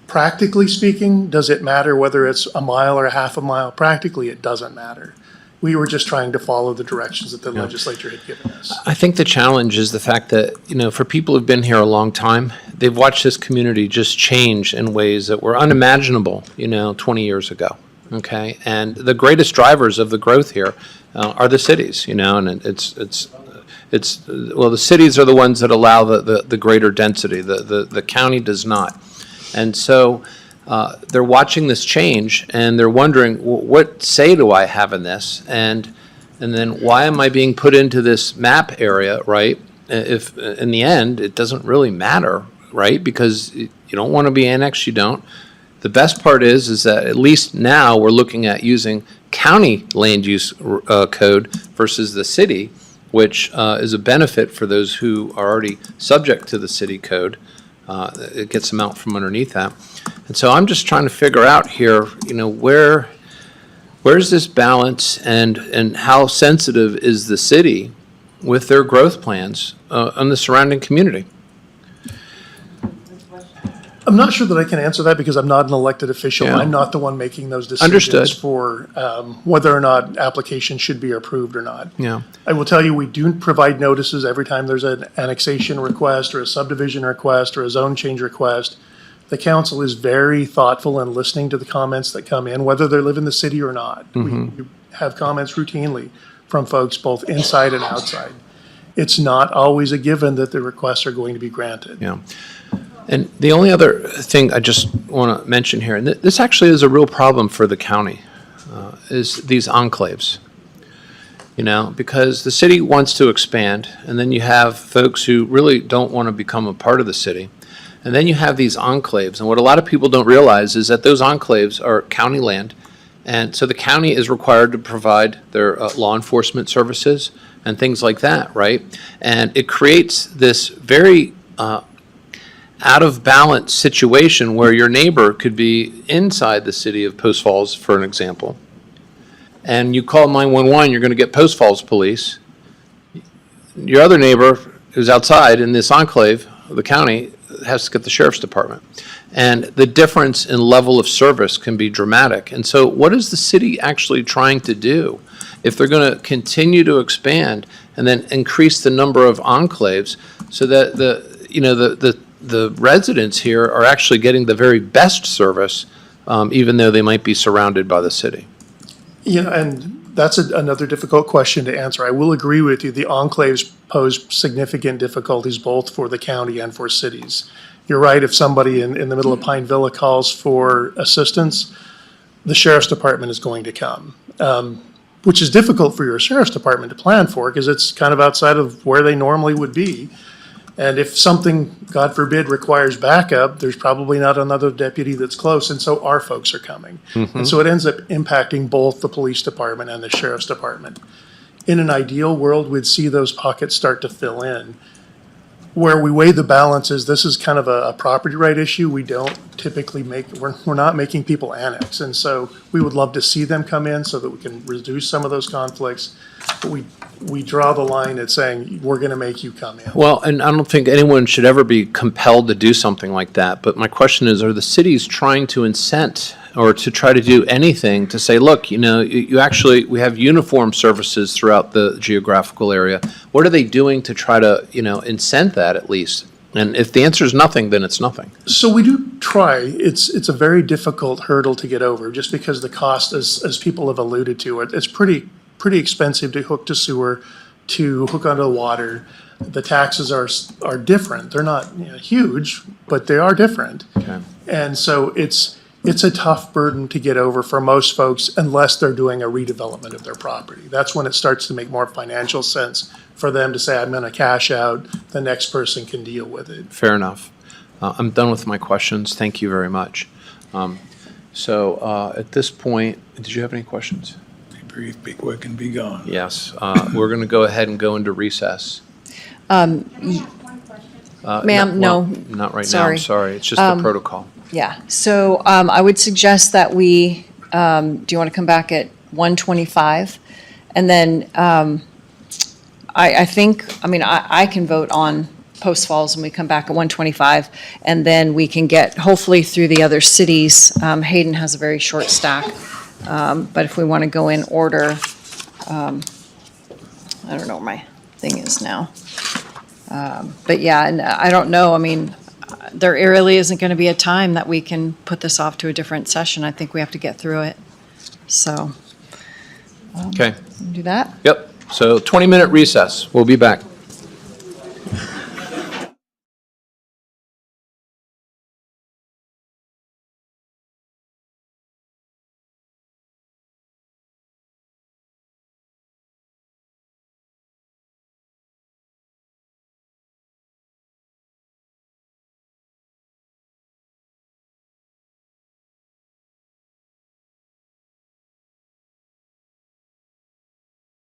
Practically speaking, does it matter whether it's a mile or a half a mile? Practically, it doesn't matter. We were just trying to follow the directions that the legislature had given us. I think the challenge is the fact that, for people who've been here a long time, they've watched this community just change in ways that were unimaginable, 20 years ago, okay? And the greatest drivers of the growth here are the cities, and the cities are the ones that allow the greater density. The county does not. And so they're watching this change, and they're wondering, what say do I have in this? And then why am I being put into this map area, right? If in the end, it doesn't really matter, right? Because you don't want to be annexed, you don't. The best part is that at least now we're looking at using county land use code versus the city, which is a benefit for those who are already subject to the city code. It gets them out from underneath that. And so I'm just trying to figure out here, where's this balance and how sensitive is the city with their growth plans on the surrounding community? I'm not sure that I can answer that because I'm not an elected official. Yeah. I'm not the one making those decisions. Understood. For whether or not applications should be approved or not. Yeah. I will tell you, we do provide notices every time there's an annexation request or a subdivision request or a zone change request. The council is very thoughtful in listening to the comments that come in, whether they live in the city or not. Mm-hmm. We have comments routinely from folks both inside and outside. It's not always a given that the requests are going to be granted. Yeah. And the only other thing I just want to mention here, and this actually is a real problem for the county, is these enclaves. You know, because the city wants to expand, and then you have folks who really don't want to become a part of the city. And then you have these enclaves, and what a lot of people don't realize is that those enclaves are county land, and so the county is required to provide their law enforcement services and things like that, right? And it creates this very out of balance situation where your neighbor could be inside the city of Post Falls, for an example, and you call 911, you're going to get Post Falls police. Your other neighbor who's outside in this enclave of the county has to get the sheriff's department. And the difference in level of service can be dramatic. And so what is the city actually trying to do? If they're going to continue to expand and then increase the number of enclaves so that the residents here are actually getting the very best service, even though they might be surrounded by the city. You know, and that's another difficult question to answer. I will agree with you. The enclaves pose significant difficulties both for the county and for cities. You're right, if somebody in the middle of Pine Villa calls for assistance, the sheriff's department is going to come, which is difficult for your sheriff's department to plan for because it's kind of outside of where they normally would be. And if something, God forbid, requires backup, there's probably not another deputy that's close, and so our folks are coming. And so it ends up impacting both the police department and the sheriff's department. In an ideal world, we'd see those pockets start to fill in. Where we weigh the balance is this is kind of a property right issue. We don't typically we're not making people annex. And so we would love to see them come in so that we can reduce some of those conflicts. But we draw the line at saying, we're going to make you come in. Well, and I don't think anyone should ever be compelled to do something like that. But my question is, are the cities trying to incent or to try to do anything to say, look, you know, we have uniform services throughout the geographical area. What are they doing to try to, incent that at least? And if the answer is nothing, then it's nothing. So we do try. It's a very difficult hurdle to get over just because the cost, as people have alluded to, it's pretty expensive to hook to sewer, to hook onto the water. The taxes are different. They're not huge, but they are different. Okay. And so it's a tough burden to get over for most folks unless they're doing a redevelopment of their property. That's when it starts to make more financial sense for them to say, I'm going to cash out, the next person can deal with it. Fair enough. I'm done with my questions. Thank you very much. So at this point, did you have any questions? Be brief, be quick, and be gone. Yes. We're going to go ahead and go into recess. Ma'am, no. Not right now. Sorry. I'm sorry. It's just the protocol. Yeah, so I would suggest that we, do you want to come back at 1:25? And then I can vote on Post Falls and we come back at 1:25. And then we can get, hopefully through the other cities, Hayden has a very short stack. But if we want to go in order, I don't know where my thing is now. But yeah, and I don't know, there really isn't going to be a time that we can put this off to a different session. I think we have to get through it. So. Okay. Do that? Yep. So 20-minute recess. We'll be back.